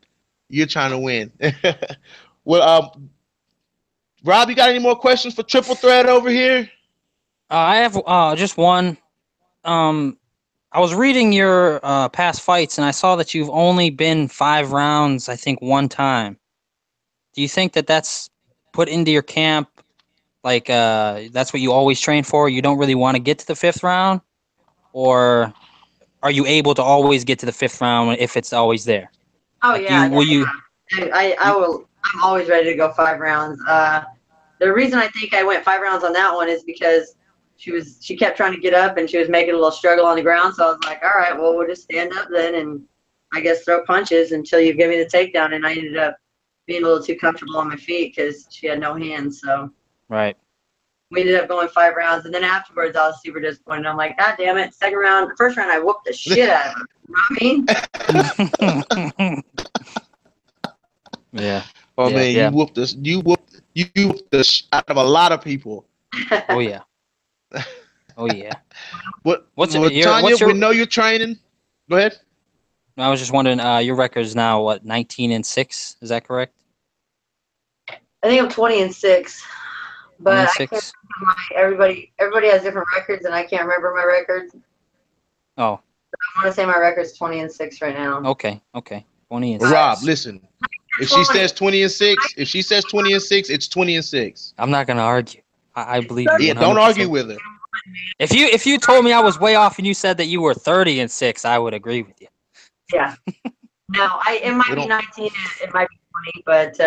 You're trying to win. Well, Rob, you got any more questions for Triple Threat over here? I have just one. I was reading your past fights, and I saw that you've only been 5 rounds, I think, one time. Do you think that that's put into your camp? Like, that's what you always train for? You don't really want to get to the 5th round? Or are you able to always get to the 5th round if it's always there? Oh, like yeah. I'm always ready to go 5 rounds. The reason I think I went 5 rounds on that one is because she kept trying to get up, and she was making a little struggle on the ground. So I was like, all right, well, we'll just stand up then, and I guess throw punches until you give me the takedown. And I ended up being a little too comfortable on my feet because she had no hands. So right. We ended up going 5 rounds, and then afterwards I was super disappointed. I'm like, God damn it! First round I whooped the shit out of her. You know what I mean? Yeah. Oh man, yeah. You whooped the shit out of a lot of people. Oh yeah. Oh yeah. Tonya, we know you're training. Go ahead. I was just wondering, your record is now what, 19-6? Is that correct? I think I'm 20-6. But I can't everybody has different records, and I can't remember my records. Oh. I want to say my record's 20-6 right now. Okay. 20-6. Rob, listen. If she says 20-6, it's 20-6. I'm not gonna argue. I believe you. Yeah, don't argue with her. If you told me I was way off and you said that you were 30-6, I would agree with you. Yeah. No, it might be 19, it might be 20, but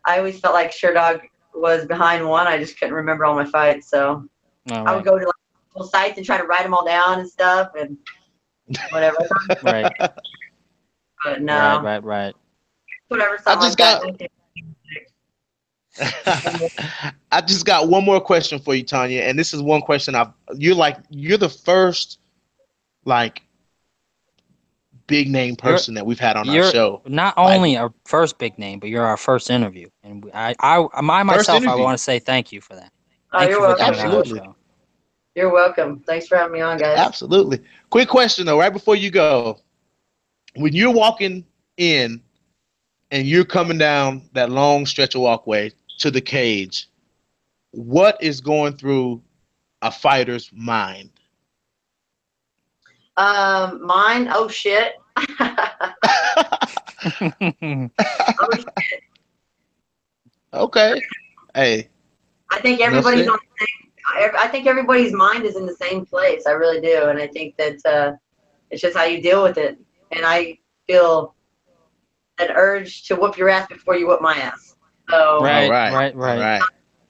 I always felt like Sherdog was behind one. I just couldn't remember all my fights, so I would go to like full sites and try to write them all down and stuff and whatever. Right. But no. Right. Whatever. I just got one more question for you, Tonya, and this is one question you're the first big name person that we've had on our show. Not only our first big name, but you're our first interview, and I want to say thank you for that. Thank you for coming on our show. You're welcome. Thanks for having me on, guys. Absolutely. Quick question though, right before you go, when you're walking in and you're coming down that long stretch of walkway to the cage, what is going through a fighter's mind? Mine? Oh, shit. Oh, shit. Okay. Hey. I think everybody's on the same. I think everybody's mind is in the same place. I really do, and I think that it's just how you deal with it. And I feel an urge to whoop your ass before you whoop my ass. So Right.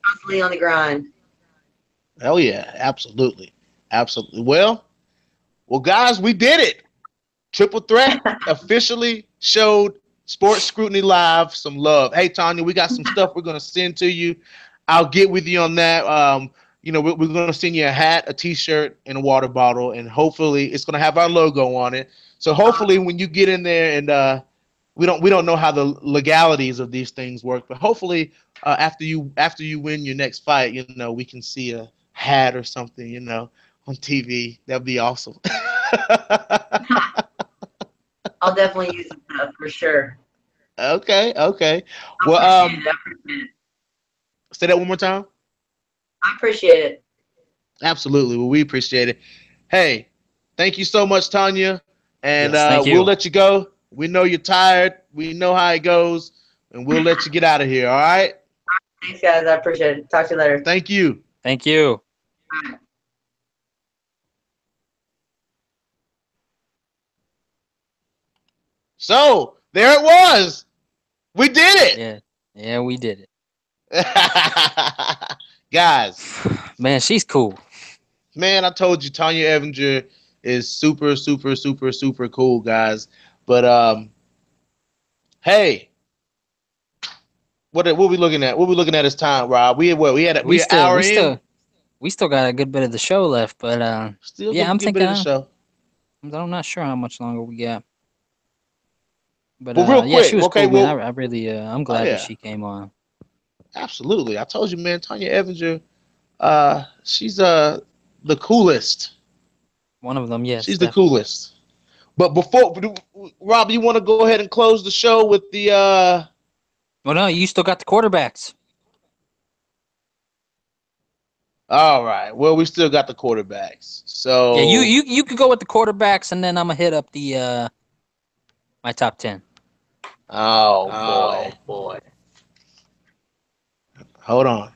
constantly on the grind. Hell yeah, absolutely. Well, guys, we did it. Triple Threat officially showed Sports Scrutiny Live some love. Hey, Tonya, we got some stuff we're going to send to you. I'll get with you on that. We're going to send you a hat, a T-shirt, and a water bottle, and hopefully it's going to have our logo on it. So hopefully when you get in there, and we don't know how the legalities of these things work, but hopefully after you win your next fight, we can see a hat or something, on TV. That'd be awesome. I'll definitely use it for sure. Okay. Well, I appreciate it. Say that one more time. I appreciate it. Absolutely. Well, we appreciate it. Hey, thank you so much, Tonya. And yes, thank you. We'll let you go. We know you're tired. We know how it goes, and we'll let you get out of here. All right. Thanks, guys. I appreciate it. Talk to you later. Thank you. Thank you. So there it was. We did it. Yeah, we did it. Guys. Man, she's cool. Man, I told you Tonya Evinger is super, super, super, super cool, guys. But hey, what are we looking at? What are we looking at this time, Rob? We had an hour in. We still got a good bit of the show left, but I'm thinking. I'm not sure how much longer we got. But real quick, yeah, she was cool, man. I really, I'm glad that she came on. Absolutely, I told you, man. Tonya Evinger, she's the coolest. One of them, yes. She's definitely the coolest. But before, Rob, you want to go ahead and close the show with the? Well, no, you still got the quarterbacks. All right. Well, we still got the quarterbacks. So yeah, you could go with the quarterbacks, and then I'm gonna hit up the my top 10. Oh boy. Hold on.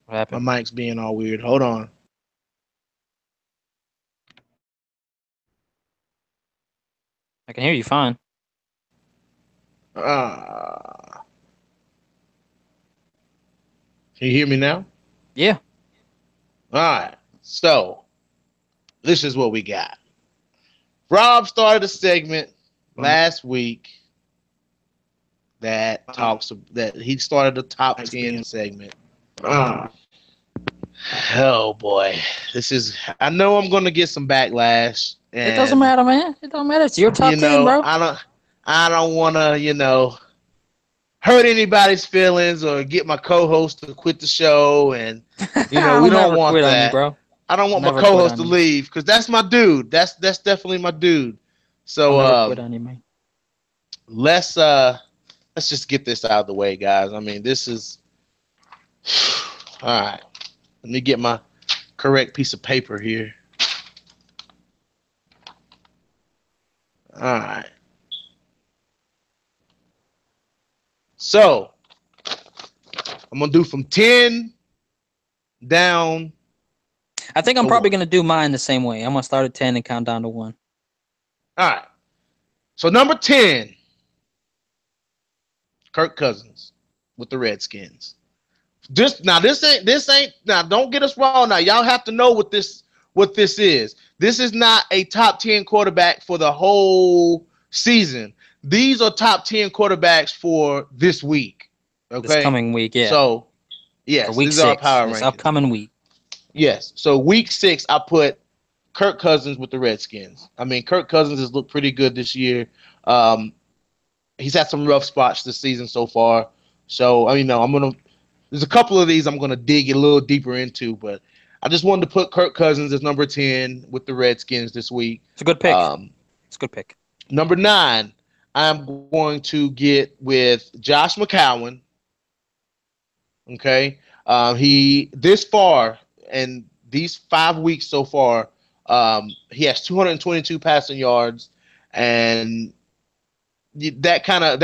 What happened? My mic's being all weird. Hold on. I can hear you fine. Can you hear me now? Yeah. All right. So this is what we got. Rob started a segment last week that he started the top 10 segment. Oh boy, I know I'm gonna get some backlash. It doesn't matter, man. It don't matter. It's your top 10, bro. I don't want to, hurt anybody's feelings or get my co-host to quit the show, and we don't want that. On you, bro. I don't want my co-host to leave because that's my dude. That's definitely my dude. So I'll never quit on you, man. Let's just get this out of the way, guys. I mean, this is all right. Let me get my correct piece of paper here. All right. So I'm gonna do from 10 down. I think I'm probably gonna do mine the same way. I'm gonna start at 10 and count down to 1. All right. So number 10, Kirk Cousins with the Redskins. This ain't now. Don't get us wrong. Now y'all have to know what this is. This is not a top 10 quarterback for the whole season. These are top 10 quarterbacks for this week. Okay, this coming week, yeah. So yes, for week these 6, are our power this rankings. upcoming week. Yes. So week 6, I put Kirk Cousins with the Redskins. I mean, Kirk Cousins has looked pretty good this year. He's had some rough spots this season so far. So there's a couple of these I'm gonna dig a little deeper into, but I just wanted to put Kirk Cousins as number 10 with the Redskins this week. It's a good pick. It's a good pick. Number 9, I'm going to get with Josh McCown. Okay, he this far, and these 5 weeks so far, he has 222 passing yards, and that kind of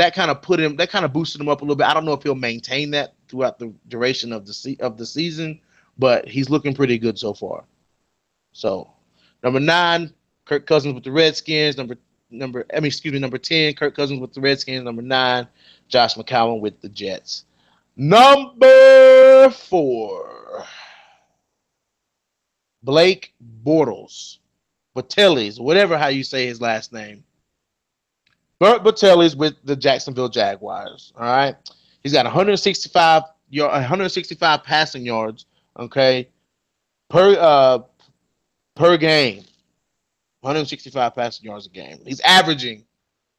boosted him up a little bit. I don't know if he'll maintain that throughout the duration of the season, but he's looking pretty good so far. So, number 9, Kirk Cousins with the Redskins. Number 10, Kirk Cousins with the Redskins. Number 9, Josh McCown with the Jets. Number 4, Blake Bortles, whatever how you say his last name. Burt Bortles with the Jacksonville Jaguars. All right, he's got 165 passing yards. Okay, per game, 165 passing yards a game. He's averaging,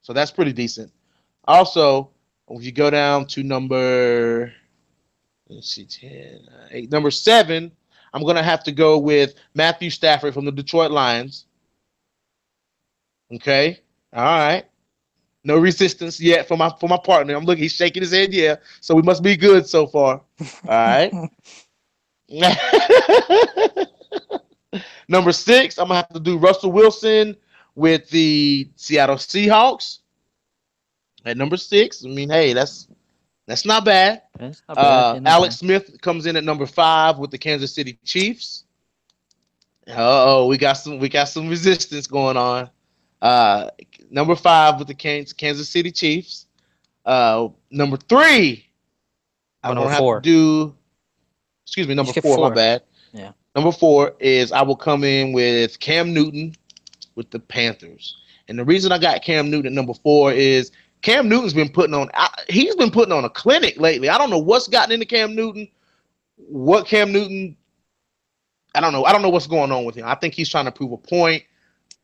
so that's pretty decent. Also, if you go down to number 8, number 7, I'm gonna have to go with Matthew Stafford from the Detroit Lions. Okay, all right. No resistance yet for my partner. I'm looking, he's shaking his head, yeah. So we must be good so far. All right. Number 6, I'm gonna have to do Russell Wilson with the Seattle Seahawks. At number 6, I mean, hey, that's not bad. It's not bad. Alex Smith comes in at number 5 with the Kansas City Chiefs. We got some resistance going on. Number 5 with the Kansas City Chiefs. Number 3, I'm gonna have to do. Excuse me, number 4. My bad. Yeah. Number 4 is I will come in with Cam Newton with the Panthers, and the reason I got Cam Newton at number 4 is Cam Newton's been putting on. He's been putting on a clinic lately. I don't know what's gotten into Cam Newton. I don't know. I don't know what's going on with him. I think he's trying to prove a point.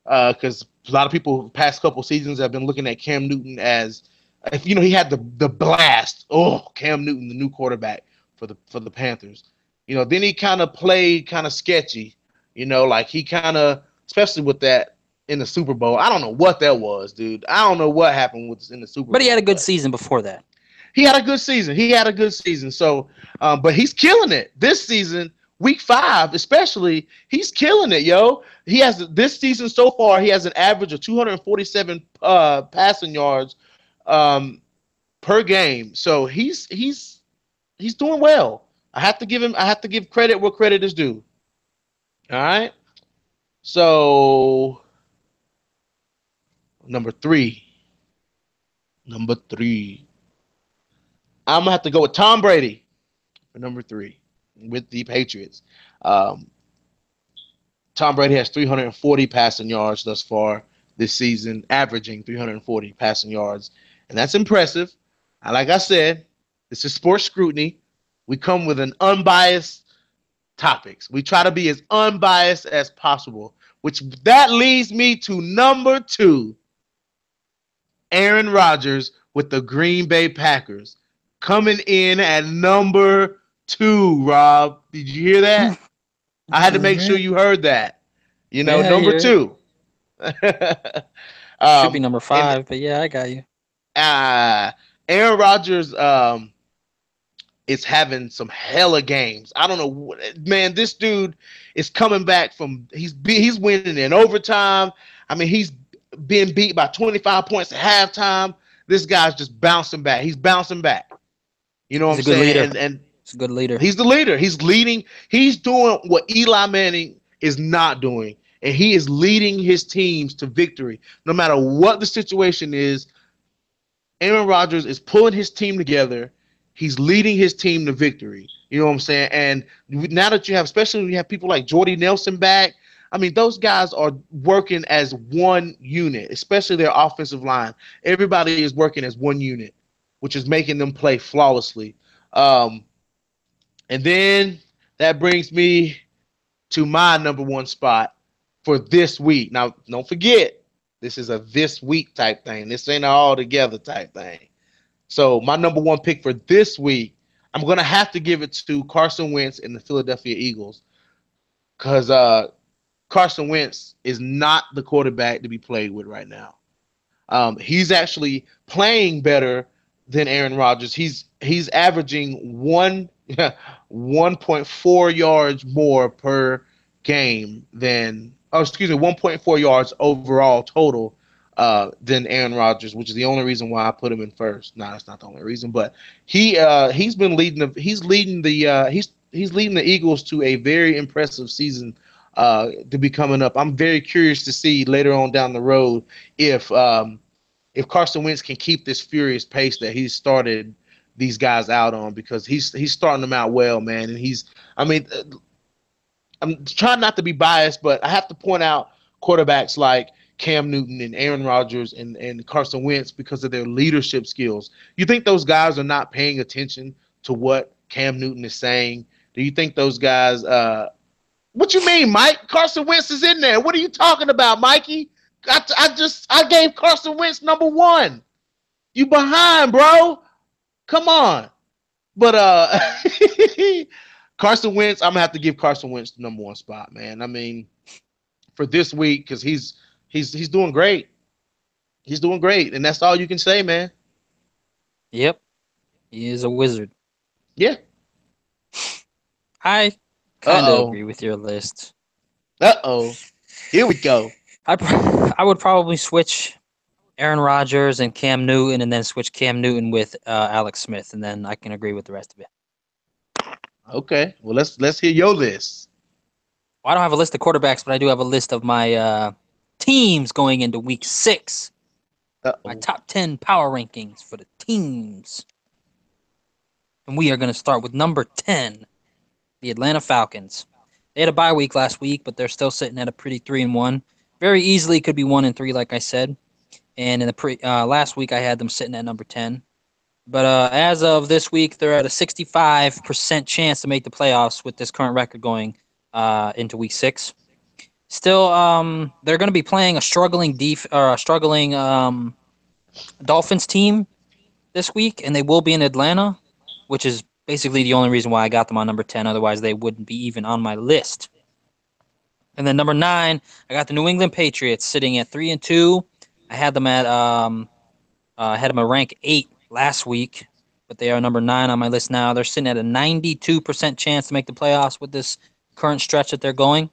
Because a lot of people past couple seasons have been looking at Cam Newton as, if he had the blast. Oh, Cam Newton, the new quarterback for the Panthers. Then he kind of played kind of sketchy. Like he kind of, especially with that in the Super Bowl. I don't know what that was, dude. I don't know what happened in the Super Bowl. But he had a good season before that. He had a good season. So, but he's killing it this season. Week 5, especially, he's killing it, yo. He has this season so far. He has an average of 247 passing yards per game. So he's doing well. I have to give credit where credit is due. All right. So number 3. I'm gonna have to go with Tom Brady for number 3. With the Patriots. Tom Brady has 340 passing yards thus far this season, averaging 340 passing yards, and that's impressive. Like I said, this is Sports Scrutiny. We come with an unbiased topics. We try to be as unbiased as possible, which that leads me to number 2, Aaron Rodgers with the Green Bay Packers, coming in at number 2, Rob. Did you hear that? I had to make sure you heard that. Number 2. Should be number 5, but yeah, I got you. Aaron Rodgers is having some hella games. I don't know, man. This dude is coming back from. He's winning in overtime. I mean, he's being beat by 25 points at halftime. This guy's just bouncing back. He's bouncing back. You know what I'm saying? And he's a good leader. He's the leader. He's leading. He's doing what Eli Manning is not doing, and he is leading his teams to victory. No matter what the situation is, Aaron Rodgers is pulling his team together. He's leading his team to victory. You know what I'm saying? And now that you have, especially when you have people like Jordy Nelson back, I mean, those guys are working as one unit, especially their offensive line. Everybody is working as one unit, which is making them play flawlessly. And then that brings me to my number 1 spot for this week. Now, don't forget, this is a this week type thing. This ain't an all together type thing. So my number 1 pick for this week, I'm going to have to give it to Carson Wentz and the Philadelphia Eagles, because Carson Wentz is not the quarterback to be played with right now. He's actually playing better than Aaron Rodgers. He's averaging 1.4 yards more per game than, oh, excuse me, 1.4 yards overall total than Aaron Rodgers, which is the only reason why I put him in first. No, that's not the only reason, but he's been he's leading the Eagles to a very impressive season to be coming up. I'm very curious to see later on down the road if Carson Wentz can keep this furious pace that he's started these guys out on, because he's starting them out well, man. And I mean, I'm trying not to be biased, but I have to point out quarterbacks like Cam Newton and Aaron Rodgers and Carson Wentz because of their leadership skills. You think those guys are not paying attention to what Cam Newton is saying? Do you think those guys what you mean, Mike? Carson Wentz is in there. What are you talking about, Mikey? I gave Carson Wentz number 1. You behind, bro. Come on. But Carson Wentz, I'm gonna have to give Carson Wentz the number 1 spot, man. I mean, for this week, because he's doing great. He's doing great, and that's all you can say, man. Yep, he is a wizard. Yeah, I kind of agree with your list. Here we go. I would probably switch Aaron Rodgers and Cam Newton, and then switch Cam Newton with Alex Smith, and then I can agree with the rest of it. Okay, well let's hear your list. Well, I don't have a list of quarterbacks, but I do have a list of my teams going into Week 6. My top 10 power rankings for the teams, and we are going to start with number 10, the Atlanta Falcons. They had a bye week last week, but they're still sitting at a pretty 3-1. Very easily could be 1-3, like I said. And in the last week, I had them sitting at number 10. But as of this week, they're at a 65% chance to make the playoffs with this current record going into Week 6. Still, they're going to be playing a struggling Dolphins team this week, and they will be in Atlanta, which is basically the only reason why I got them on number 10. Otherwise, they wouldn't be even on my list. And then number 9, I got the New England Patriots sitting at 3-2. I had them at rank 8 last week, but they are number 9 on my list now. They're sitting at a 92% chance to make the playoffs with this current stretch that they're going.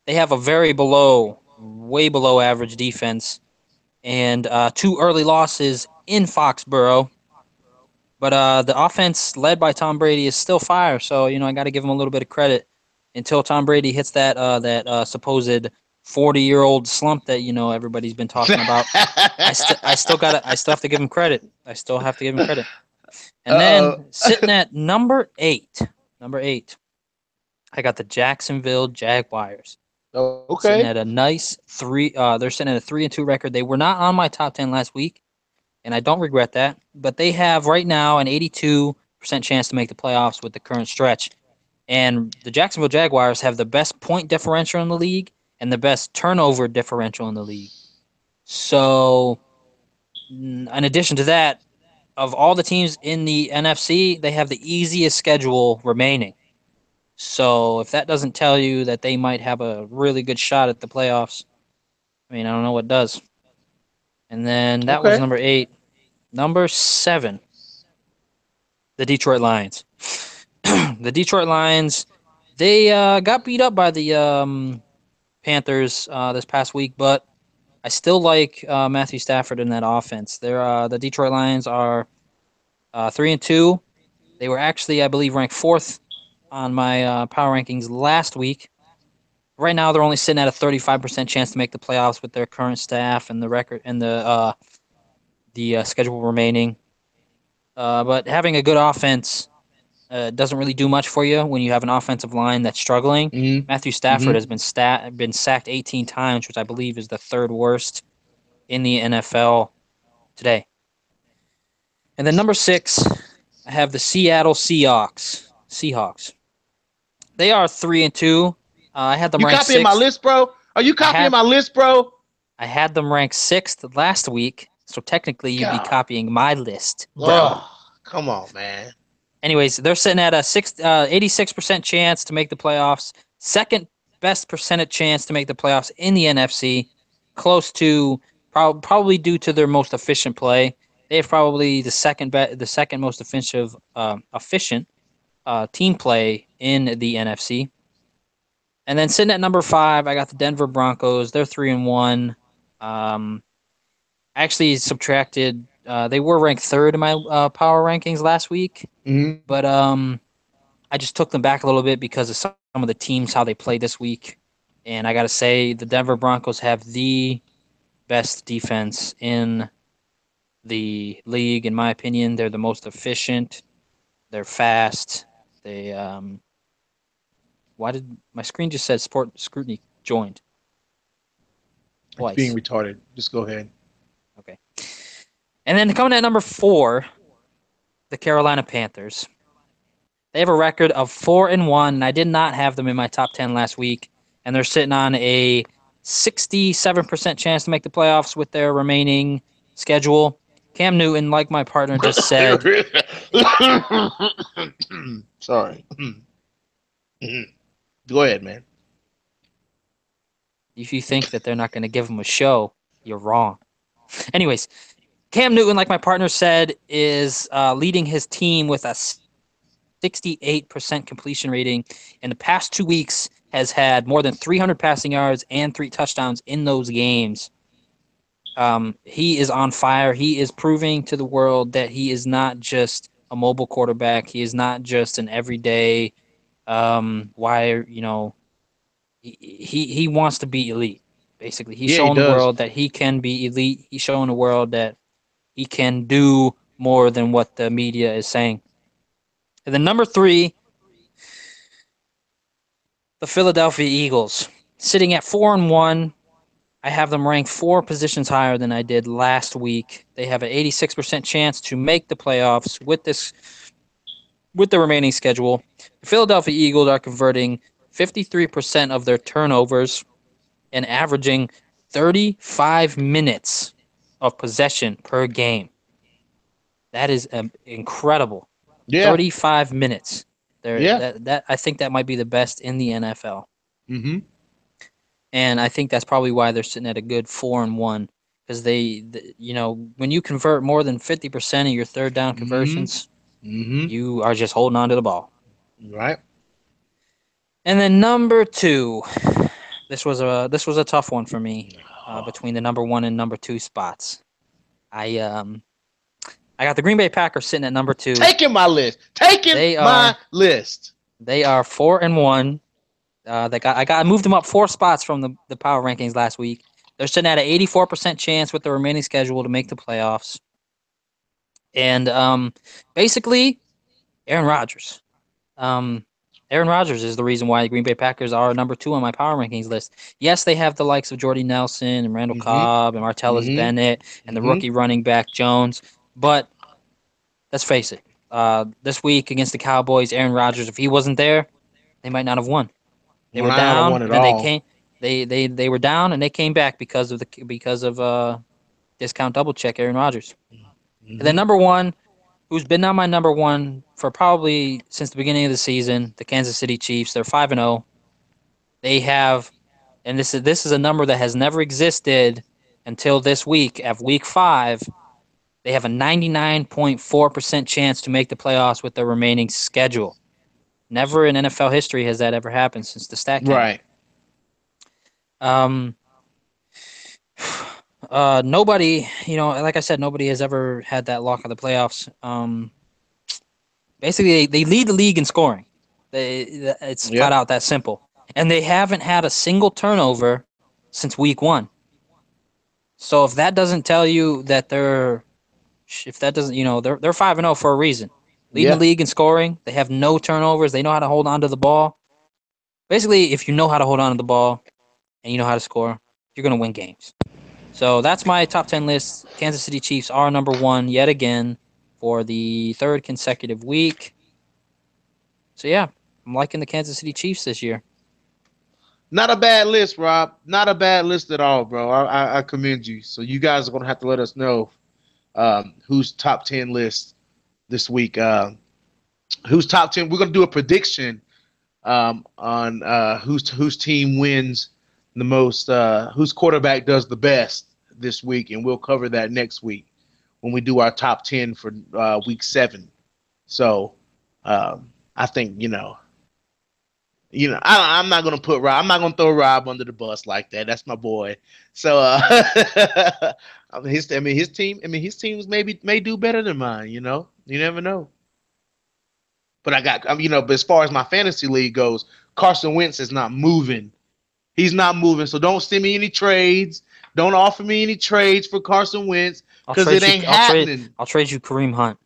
They have a way below average defense, and 2 early losses in Foxborough. But the offense led by Tom Brady is still fire, so I got to give him a little bit of credit until Tom Brady hits that supposed 40-year-old slump that everybody's been talking about. I still have to give him credit. And then sitting at number 8, I got the Jacksonville Jaguars. Okay. Sitting at a nice 3. They're sitting at a 3-2 record. They were not on my top 10 last week, and I don't regret that. But they have right now an 82% chance to make the playoffs with the current stretch. And the Jacksonville Jaguars have the best point differential in the league and the best turnover differential in the league. So, in addition to that, of all the teams in the NFC, they have the easiest schedule remaining. So, if that doesn't tell you that they might have a really good shot at the playoffs, I don't know what does. And then that was number 8. Number 7, the Detroit Lions. The Detroit Lions, they got beat up by the Panthers this past week, but I still like Matthew Stafford in that offense. The Detroit Lions are 3-2. They were actually, I believe, ranked 4th on my power rankings last week. Right now, they're only sitting at a 35% chance to make the playoffs with their current staff and the record and the schedule remaining. But having a good offense doesn't really do much for you when you have an offensive line that's struggling. Mm-hmm. Matthew Stafford has been sacked 18 times, which I believe is the 3rd worst in the NFL today. And then number 6, I have the Seattle Seahawks. They are 3-2. I had them ranked 6th. You copying my list, bro? Are you copying my list, bro? I had them ranked 6th last week, so technically you'd be copying my list, bro. Oh, come on, man. Anyways, they're sitting at a 86% chance to make the playoffs. 2nd best percentage chance to make the playoffs in the NFC. Close to probably due to their most efficient play. They have probably the second most efficient team play in the NFC. And then sitting at number 5, I got the Denver Broncos. They're 3-1. Actually subtracted. They were ranked 3rd in my power rankings last week, but I just took them back a little bit because of some of the teams how they played this week. And I got to say, the Denver Broncos have the best defense in the league, in my opinion. They're the most efficient. They're fast. They why did my screen just said Sports Scrutiny joined? Twice. It's being retarded. Just go ahead. Okay. And then coming at number 4, the Carolina Panthers. They have a record of 4-1, and I did not have them in my top 10 last week, and they're sitting on a 67% chance to make the playoffs with their remaining schedule. Cam Newton, like my partner just said. Sorry. Go ahead, man. If you think that they're not going to give him a show, you're wrong. Anyways, Cam Newton, like my partner said, is leading his team with a 68% completion rating. In the past 2 weeks, has had more than 300 passing yards and 3 touchdowns in those games. He is on fire. He is proving to the world that he is not just a mobile quarterback. He is not just an everyday wire. He wants to be elite. Basically, he's showing the world that he can be elite. He's showing the world that he can do more than what the media is saying. And then number 3, the Philadelphia Eagles, sitting at 4-1. I have them ranked 4 positions higher than I did last week. They have an 86% chance to make the playoffs with the remaining schedule. The Philadelphia Eagles are converting 53% of their turnovers and averaging 35 minutes of possession per game. That is incredible. Yeah. 35 minutes. That I think that might be the best in the NFL. Mm-hmm. And I think that's probably why they're sitting at a good 4-1, because when you convert more than 50% of your third down conversions, you are just holding on to the ball. Right. And then number 2, this was a tough one for me between the number 1 and number 2 spots. I got the Green Bay Packers sitting at number 2. Taking my list. My list. They are 4-1. I moved them up 4 spots from the power rankings last week. They're sitting at an 84% chance with the remaining schedule to make the playoffs. And basically, Aaron Rodgers. Aaron Rodgers is the reason why the Green Bay Packers are number 2 on my power rankings list. Yes, they have the likes of Jordy Nelson and Randall Cobb and Martellus Bennett and the rookie running back Jones. But let's face it, this week against the Cowboys, Aaron Rodgers, if he wasn't there, they might not have won. They were down, and then they came. They were down, and they came back because of discount double check Aaron Rodgers. And then number 1, who's been on my number 1 for probably since the beginning of the season, the Kansas City Chiefs. They're 5-0. They have, and this is a number that has never existed until this week. At week 5, they have a 99.4% chance to make the playoffs with their remaining schedule. Never in NFL history has that ever happened since the stat came. Right. Nobody, like I said, nobody has ever had that luck of the playoffs. Basically, they lead the league in scoring. It's flat out that simple. And they haven't had a single turnover since week 1. So if that doesn't tell you that they're 5-0 for a reason. Leading the league in scoring. They have no turnovers. They know how to hold on to the ball. Basically, if you know how to hold on to the ball and you know how to score, you're going to win games. So that's my top 10 list. Kansas City Chiefs are number 1 yet again for the 3rd consecutive week. So, yeah, I'm liking the Kansas City Chiefs this year. Not a bad list, Rob. Not a bad list at all, bro. I commend you. So you guys are going to have to let us know who's top 10 list this week. Who's top 10? We're going to do a prediction on whose team wins the most, whose quarterback does the best this week, and we'll cover that next week when we do our top 10 for week 7. So I think I'm not gonna put Rob. I'm not gonna throw Rob under the bus like that. That's my boy. So, his team. His teams may do better than mine. You never know. But but as far as my fantasy league goes, Carson Wentz is not moving. He's not moving. So don't send me any trades. Don't offer me any trades for Carson Wentz because it ain't happening. I'll trade you Kareem Hunt.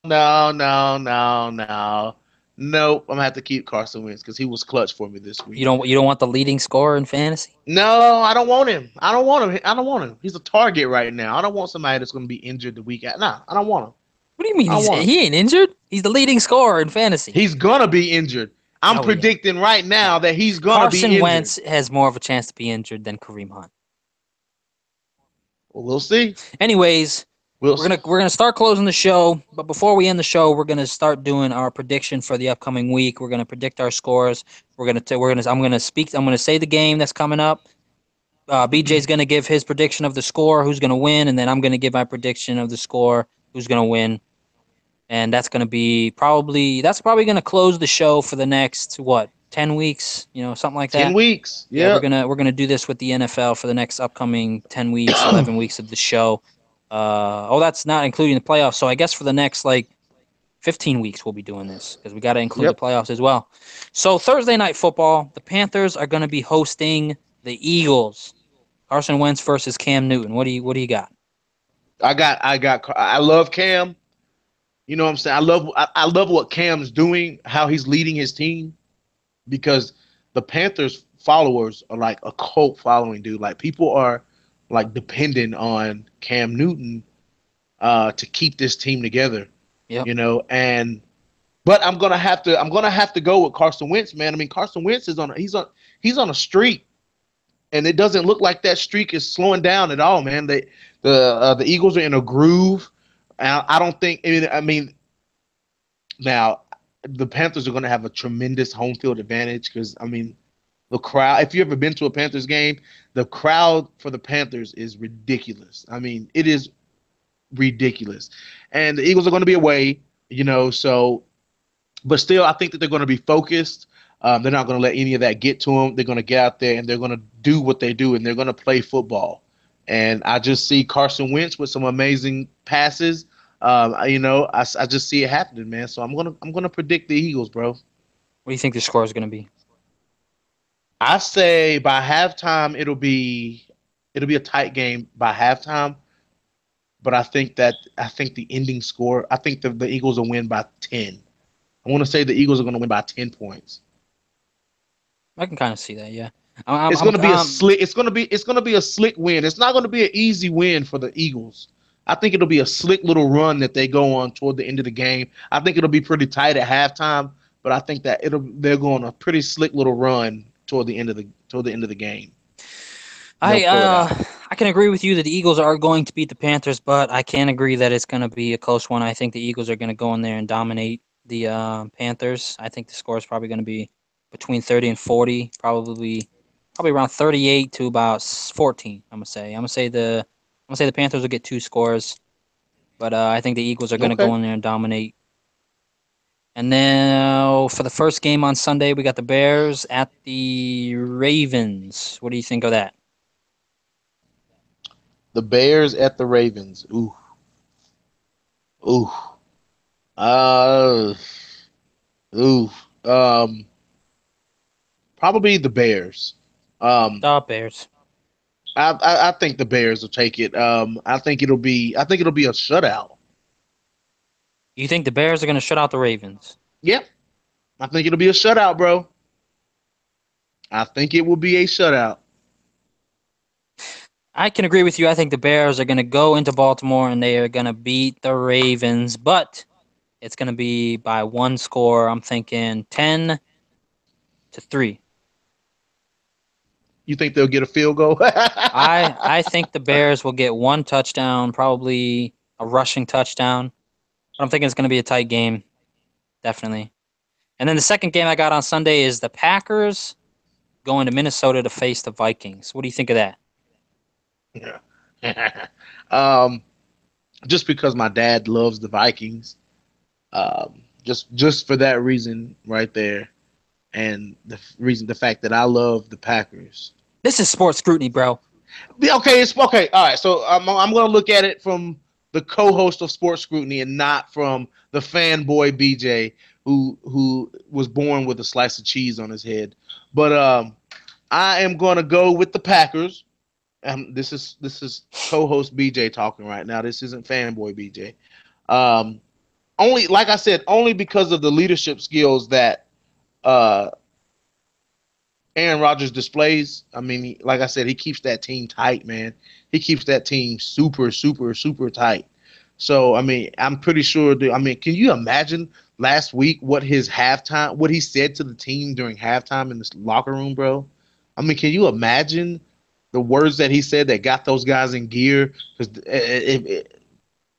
No, no, no, no. Nope. I'm gonna have to keep Carson Wentz because he was clutch for me this week. You don't want the leading scorer in fantasy? No, I don't want him. I don't want him. I don't want him. He's a target right now. I don't want somebody that's gonna be injured the week after. Nah, I don't want him. What do you mean he ain't injured? He's the leading scorer in fantasy. He's gonna be injured. I'm predicting right now that he's gonna be injured. Carson Wentz has more of a chance to be injured than Kareem Hunt. Well, we'll see. Anyways, we're gonna start closing the show, but before we end the show, we're gonna start doing our prediction for the upcoming week. We're gonna predict our scores. I'm gonna say the game that's coming up. BJ's gonna give his prediction of the score, who's gonna win, and then I'm gonna give my prediction of the score, who's gonna win. And that's probably going to close the show for the next 10 weeks, something like that. 10 weeks. Yeah. We're going to do this with the NFL for the next upcoming 10 weeks, 11 weeks of the show. That's not including the playoffs. So I guess for the next 15 weeks we'll be doing this because we got to include the playoffs as well. So Thursday night football, the Panthers are going to be hosting the Eagles. Carson Wentz versus Cam Newton. What do you got? I love Cam. You know what I'm saying? I love what Cam's doing, how he's leading his team, because the Panthers followers are like a cult following, dude. Like people are dependent on Cam Newton to keep this team together. Yep. But I'm gonna have to go with Carson Wentz, man. I mean, Carson Wentz is on a streak, and it doesn't look like that streak is slowing down at all, man. The Eagles are in a groove. I don't think. Now the Panthers are going to have a tremendous home field advantage because the crowd. If you ever been to a Panthers game, the crowd for the Panthers is ridiculous. It is ridiculous, and the Eagles are going to be away. So, but still, I think that they're going to be focused. They're not going to let any of that get to them. They're going to get out there and they're going to do what they do, and they're going to play football. And I just see Carson Wentz with some amazing passes. I just see it happening, man. So I'm gonna predict the Eagles, bro. What do you think the score is going to be? I say by halftime it'll be a tight game by halftime. But I think the ending score. I think the Eagles will win by 10. I want to say the Eagles are going to win by 10 points. I can kind of see that, yeah. It's going to be a slick. It's going to be a slick win. It's not going to be an easy win for the Eagles. I think it'll be a slick little run that they go on toward the end of the game. I think it'll be pretty tight at halftime, but I think that they're going a pretty slick little run toward the end of the game. I can agree with you that the Eagles are going to beat the Panthers, but I can't agree that it's going to be a close one. I think the Eagles are going to go in there and dominate the Panthers. I think the score is probably going to be between 30 and 40, probably around 38 to about 14. I'm gonna say the Panthers will get 2 scores, but I think the Eagles are going to go in there and dominate. And then for the first game on Sunday, we got the Bears at the Ravens. What do you think of that? The Bears at the Ravens. Ooh. Probably the Bears. Bears. I think the Bears will take it. I think it'll be a shutout. You think the Bears are going to shut out the Ravens? Yep. I think it'll be a shutout, bro. I think it will be a shutout. I can agree with you. I think the Bears are going to go into Baltimore and they are going to beat the Ravens, but it's going to be by 1 score. I'm thinking 10-3. You think they'll get a field goal? I think the Bears will get 1 touchdown, probably a rushing touchdown. But I'm thinking it's going to be a tight game, definitely. And then the second game I got on Sunday is the Packers going to Minnesota to face the Vikings. What do you think of that? Yeah. Just because my dad loves the Vikings, just for that reason right there. and the fact that I love the Packers. This is Sports Scrutiny, bro. Okay, it's okay. All right, so I'm going to look at it from the co-host of Sports Scrutiny and not from the fanboy BJ who was born with a slice of cheese on his head. But I am going to go with the Packers. This is co-host BJ talking right now. This isn't fanboy BJ. Um, only like I said, only because of the leadership skills that uh, Aaron Rodgers displays. I mean, like I said, he keeps that team tight, man. He keeps that team super, super, super tight. So, I mean, I'm pretty sure. I mean, can you imagine last week what what he said to the team during halftime in this locker room, bro? I mean, can you imagine the words that he said that got those guys in gear? Because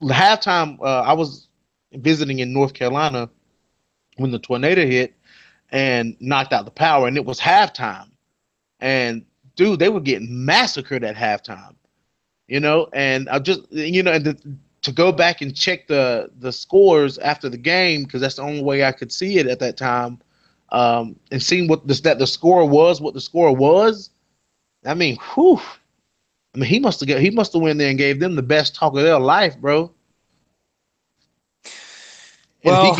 halftime, I was visiting in North Carolina when the tornado hit and knocked out the power, and it was halftime. And dude, they were getting massacred at halftime, And I just, to go back and check the scores after the game because that's the only way I could see it at that time, and seeing what the score was, what the score was. I mean, whew. I mean, he must have went there and gave them the best talk of their life, bro. And Well, if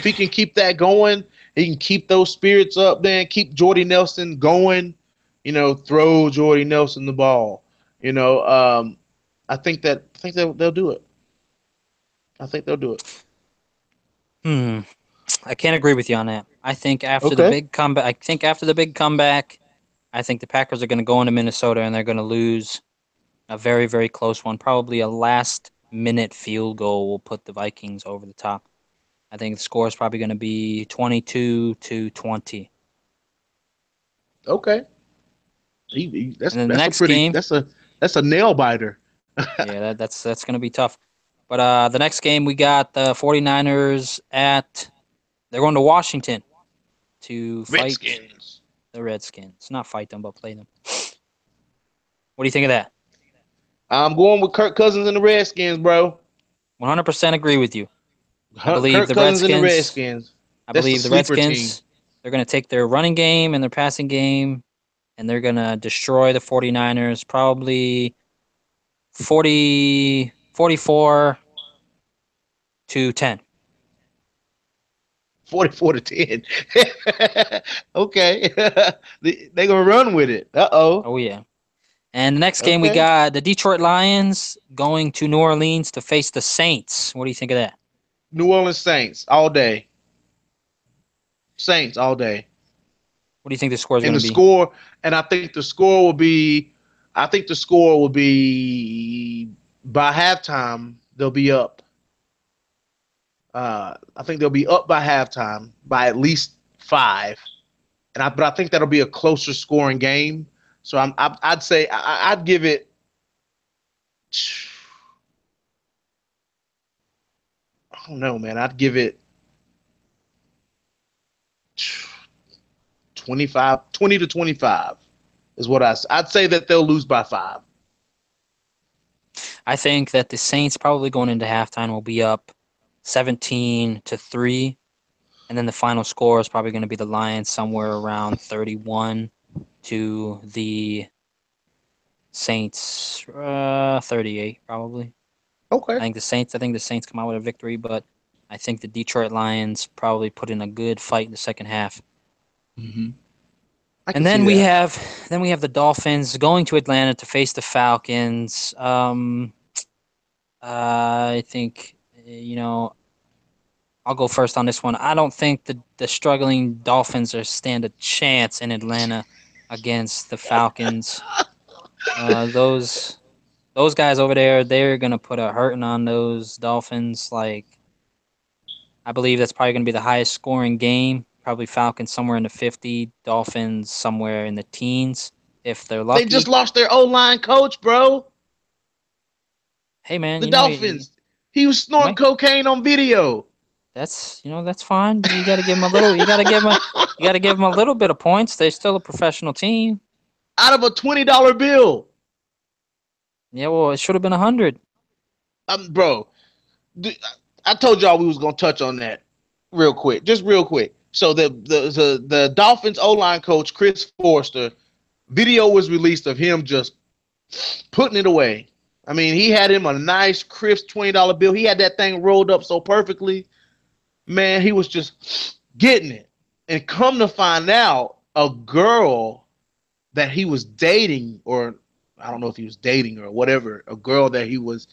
he can keep that going, he can keep those spirits up, then keep Jordy Nelson going. Throw Jordy Nelson the ball. I think they'll do it. I think they'll do it. I can't agree with you on that. I think after the Okay. big comeback, I think the Packers are going to go into Minnesota and they're going to lose a very, very close one. Probably a last-minute field goal will put the Vikings over the top. I think the score is probably going to be 22-20. Okay. And then the next game, that's a nail biter. yeah, that's going to be tough. But the next game we got the 49ers they're going to Washington to fight Redskins. the Redskins. Not fight them, but play them. What do you think of that? I'm going with Kirk Cousins and the Redskins, bro. 100% agree with you. I believe Kirk the Cousins Redskins. and the Redskins. I That's believe the the sleeper Redskins. team. They're going to take their running game and their passing game, and they're going to destroy the 49ers. Probably 44 to 10. 44-10. Okay. They gonna run with it. Oh yeah. And the next game we got the Detroit Lions going to New Orleans to face the Saints. What do you think of that? New Orleans Saints all day. Saints all day. What do you think the score is And going the to be? score, and I think the score will be by halftime they'll be up. I think they'll be up by halftime by at least 5, but I think that'll be a closer scoring game. So I'd say I'd give it. I don't know, man. I'd give it 20 to 25 is what I'd say that they'll lose by 5. I think that the Saints probably going into halftime will be up 17-3, and then the final score is probably going to be the Lions somewhere around 31 to the Saints 38 probably. Okay. I think the Saints come out with a victory, but I think the Detroit Lions probably put in a good fight in the second half. Mm-hmm. And then we have the Dolphins going to Atlanta to face the Falcons. I think I'll go first on this one. I don't think the struggling Dolphins stand a chance in Atlanta against the Falcons. Those guys over there, they're gonna put a hurting on those Dolphins. Like, I believe that's probably gonna be the highest scoring game. Probably Falcons somewhere in the 50, Dolphins somewhere in the teens if they're lucky. They just lost their O-line coach, bro. Hey man, the Dolphins. He was snorting cocaine on video. That's fine. You got to give them a little. You got to give them a little bit of points. They're still a professional team. Out of a $20 bill. Yeah, well, it should have been 100. Bro, I told y'all we was gonna touch on that real quick, just real quick. So the Dolphins O-line coach Chris Forster, video was released of him just putting it away. I mean, he had him a nice crisp $20 bill. He had that thing rolled up so perfectly. Man, he was just getting it. And come to find out, a girl that he was dating, or I don't know if he was dating or whatever, a girl that he was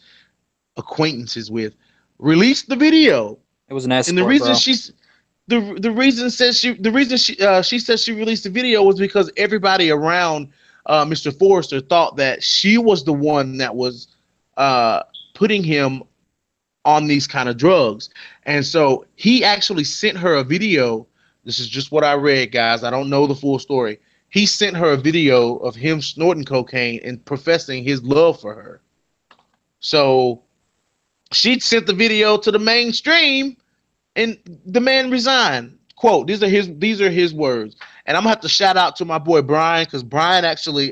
acquaintances with, released the video. It was an escort, and the reason bro. she's the reason says she said she released the video was because everybody around Mr. Forrester thought that she was the one that was putting him on these kind of drugs, and so he actually sent her a video. This is just what I read, guys. I don't know the full story. He sent her a video of him snorting cocaine and professing his love for her. So she sent the video to the mainstream, and the man resigned. Quote, these are his words. And I'm gonna have to shout out to my boy Brian, because Brian actually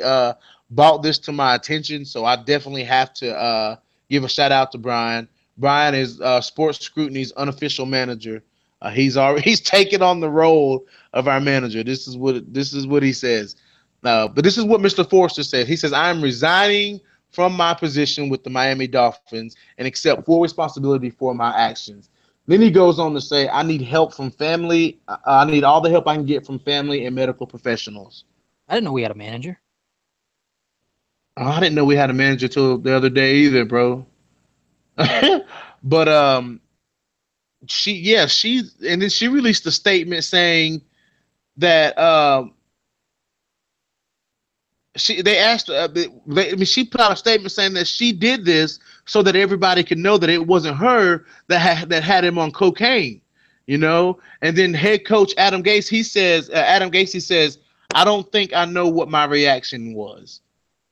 brought this to my attention. So I definitely have to give a shout out to Brian. Brian is Sports Scrutiny's unofficial manager. He's taken on the role of our manager. This is what he says. But this is what Mr. Forster said. He says, "I am resigning from my position with the Miami Dolphins and accept full responsibility for my actions." Then he goes on to say, "I need help from family. I need all the help I can get from family and medical professionals." I didn't know we had a manager. Oh, I didn't know we had a manager till the other day either, bro. But she and then she released a statement saying that they asked she put out a statement saying that she did this so that everybody could know that it wasn't her that had him on cocaine, you know. And then head coach Adam Gase says, "I don't think I know what my reaction was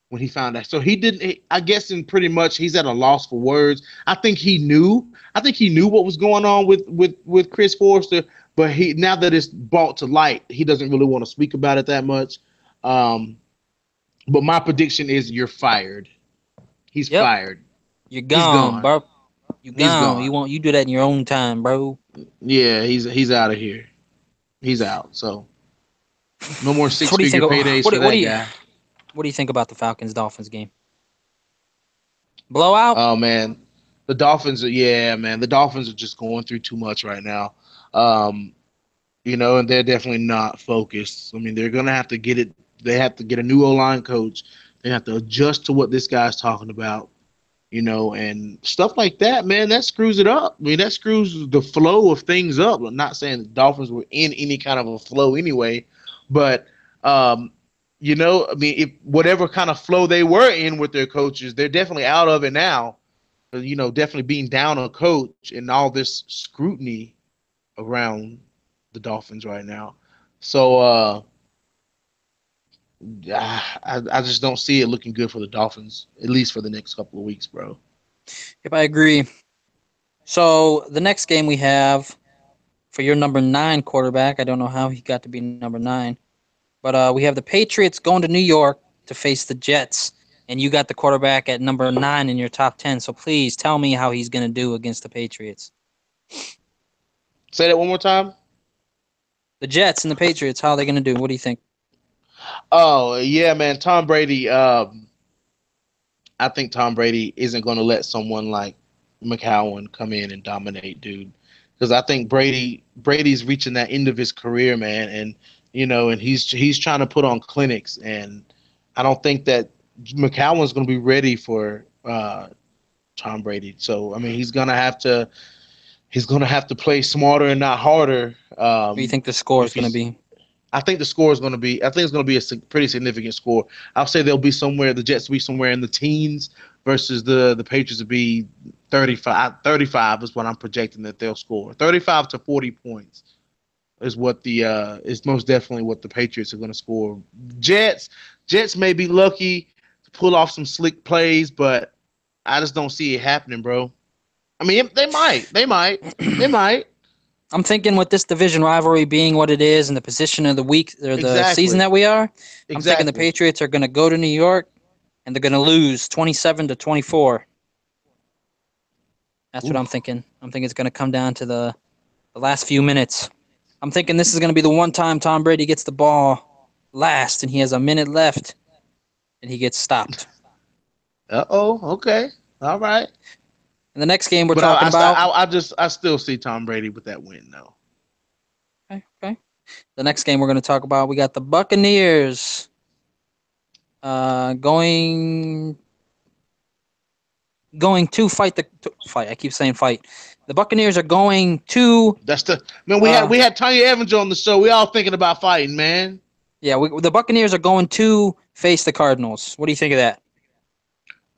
when he found out." So he didn't. I guess in pretty much he's at a loss for words. I think he knew what was going on with Chris Forrester, but now that it's brought to light, he doesn't really want to speak about it that much. But my prediction is you're fired. He's fired. You're gone, bro. You gone. You do that in your own time, bro. Yeah, he's out of here. He's out. So no more six-figure paydays for that guy. What do you think about the Falcons-Dolphins game? Blowout? Oh man, the Dolphins are just going through too much right now. You know, and they're definitely not focused. I mean, they're gonna have to get it. They have to get a new O-line coach. They have to adjust to what this guy's talking about, you know, and stuff like that, man. That screws it up. I mean, that screws the flow of things up. I'm not saying the Dolphins were in any kind of a flow anyway, but you know, I mean, if whatever kind of flow they were in with their coaches, they're definitely out of it now. You know, definitely being down a coach and all this scrutiny around the Dolphins right now. So I just don't see it looking good for the Dolphins, at least for the next couple of weeks, bro. Yep, I agree. So the next game we have for your number 9 quarterback, I don't know how he got to be number 9, but we have the Patriots going to New York to face the Jets, and you got the quarterback at number 9 in your top 10. So please tell me how he's going to do against the Patriots. Say that one more time. The Jets and the Patriots, how are they going to do? What do you think? Oh, yeah, man. Tom Brady, I think Tom Brady isn't going to let someone like McCowan come in and dominate, dude. Because I think Brady's reaching that end of his career, man. And, you know, and he's trying to put on clinics. And I don't think that McCowan's going to be ready for Tom Brady. So, I mean, he's going to have to play smarter and not harder. What do you think the score is going to be? I think it's going to be a pretty significant score. I'll say the Jets will be somewhere in the teens versus the Patriots will be 35. 35 is what I'm projecting that they'll score. 35 to 40 points is is most definitely what the Patriots are going to score. Jets may be lucky to pull off some slick plays, but I just don't see it happening, bro. I mean, they might. I'm thinking with this division rivalry being what it is and the position of the week or the season that we are, I'm thinking the Patriots are going to go to New York and they're going to lose 27-24. That's what I'm thinking. I'm thinking it's going to come down to the last few minutes. I'm thinking this is going to be the one time Tom Brady gets the ball last and he has a minute left and he gets stopped. Okay. All right. In the next game we're talking about. I still see Tom Brady with that win, though. Okay. The next game we're going to talk about, we got the Buccaneers going to fight. I keep saying fight. The Buccaneers are going to. We had Tonya Evinger on the show. We all thinking about fighting, man. Yeah, the Buccaneers are going to face the Cardinals. What do you think of that?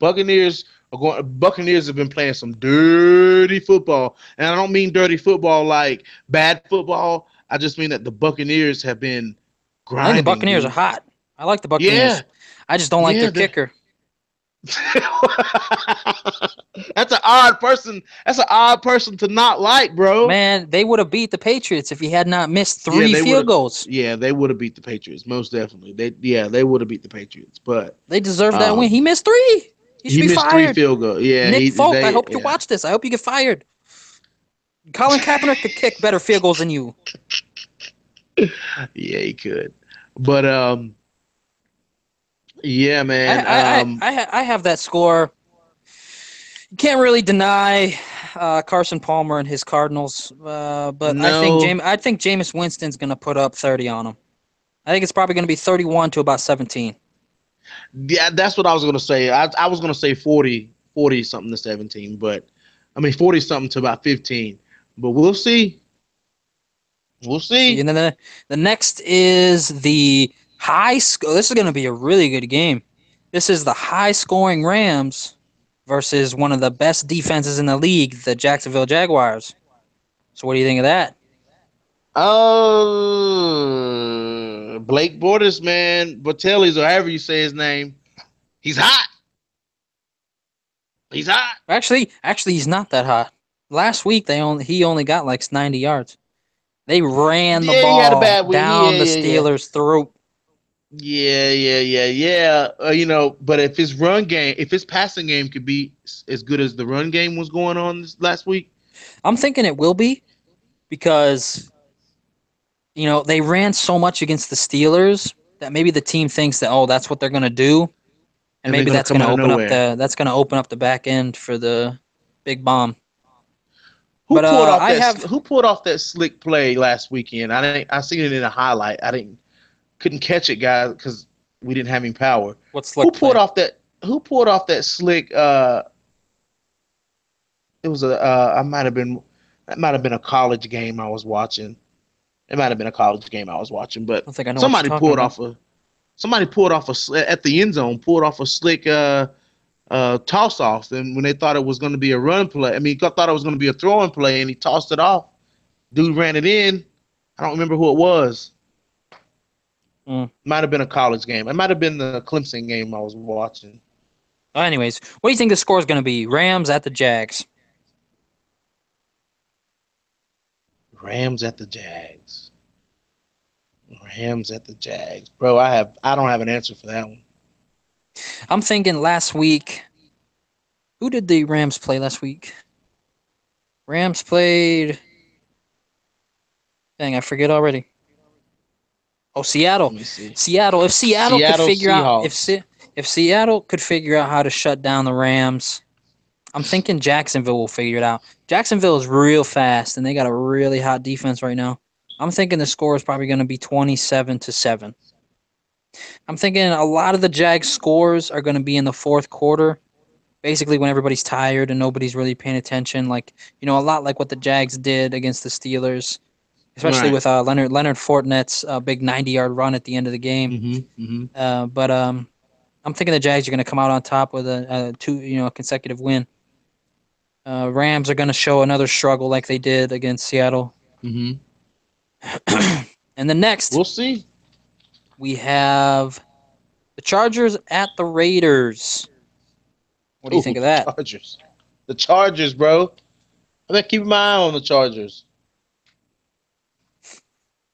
Buccaneers have been playing some dirty football, and I don't mean dirty football like bad football. I just mean that the Buccaneers have been grinding. I think the Buccaneers are hot. I like the Buccaneers. Yeah. I just don't like their kicker. That's an odd person. That's an odd person to not like, bro. Man, they would have beat the Patriots if he had not missed 3 field goals. Yeah, they would have beat the Patriots, most definitely. They would have beat the Patriots, but they deserve that win. He missed 3. He missed fired. 3 field goals. Yeah, Nick Folk, I hope you watch this. I hope you get fired. Colin Kaepernick could kick better field goals than you. Yeah, he could. But yeah, man. I have that score. You can't really deny Carson Palmer and his Cardinals, but no. I think Jameis Winston's going to put up 30 on them. I think it's probably going to be 31 to about 17. Yeah, that's what I was going to say. I was going to say 40 something to 17, but I mean 40 something to about 15. But we'll see. We'll see. And then the next is the high score. This is going to be a really good game. This is the high-scoring Rams versus one of the best defenses in the league, the Jacksonville Jaguars. So what do you think of that? Blake Bortles, man, Bortles, or however you say his name, he's hot. He's hot. Actually, he's not that hot. Last week he only got like 90 yards. They ran the ball down the Steelers' throat. Yeah. But if his passing game could be as good as the run game was going on this last week, I'm thinking it will be because, they ran so much against the Steelers that maybe the team thinks that, that's what they're going to do, and maybe that's going to open up the back end for the big bomb. Who pulled off that slick play last weekend? I seen it in a highlight. Couldn't catch it, guys, because we didn't have any power. What slick play? Who pulled off that slick? It was that might have been a college game I was watching. It might have been a college game I was watching, but somebody pulled off at the end zone, pulled off a slick toss off, and when they thought it was going to be a run play, thought it was going to be a throwing play, and he tossed it off. Dude ran it in. I don't remember who it was. Might have been a college game. It might have been the Clemson game I was watching. Anyways, what do you think the score is going to be? Rams at the Jags. Rams at the Jags. Bro, I don't have an answer for that one. I'm thinking last week. Who did the Rams play last week? Rams played. Dang, I forget already. Oh, Seattle. Let me see. Seattle. If Seattle could figure out if Seattle could figure out how to shut down the Rams, I'm thinking Jacksonville will figure it out. Jacksonville is real fast, and they got a really hot defense right now. I'm thinking the score is probably going to be 27-7. I'm thinking a lot of the Jags scores are going to be in the fourth quarter, basically when everybody's tired and nobody's really paying attention. A lot like what the Jags did against the Steelers. Especially with Leonard Fournette's big 90-yard run at the end of the game. But I'm thinking the Jags are going to come out on top with a consecutive win. Rams are going to show another struggle like they did against Seattle. And then next, we'll see. We have the Chargers at the Raiders. What do you think of that? The Chargers, bro. I'm going to keep my eye on the Chargers.